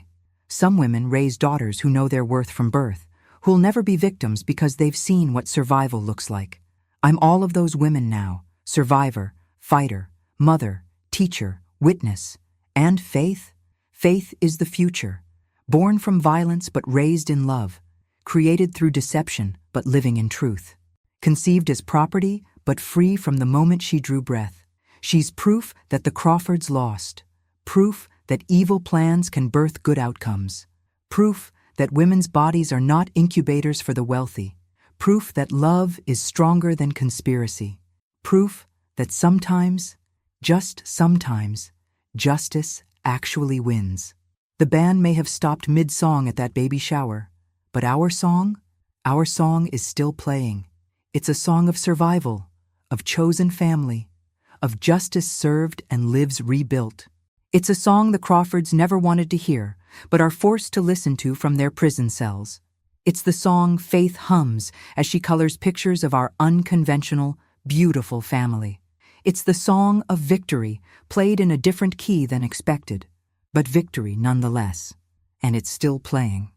Some women raise daughters who know their worth from birth, who'll never be victims because they've seen what survival looks like. I'm all of those women now: survivor, fighter, mother, teacher, witness. And Faith? Faith is the future. Born from violence but raised in love. Created through deception but living in truth. Conceived as property but free from the moment she drew breath. She's proof that the Crawfords lost. Proof that evil plans can birth good outcomes. Proof that women's bodies are not incubators for the wealthy. Proof that love is stronger than conspiracy. Proof that sometimes, just sometimes, justice actually wins. The band may have stopped mid-song at that baby shower, but our song is still playing. It's a song of survival, of chosen family, of justice served and lives rebuilt. It's a song the Crawfords never wanted to hear, but are forced to listen to from their prison cells. It's the song Faith hums as she colors pictures of our unconventional, beautiful family. It's the song of victory, played in a different key than expected, but victory nonetheless. And it's still playing.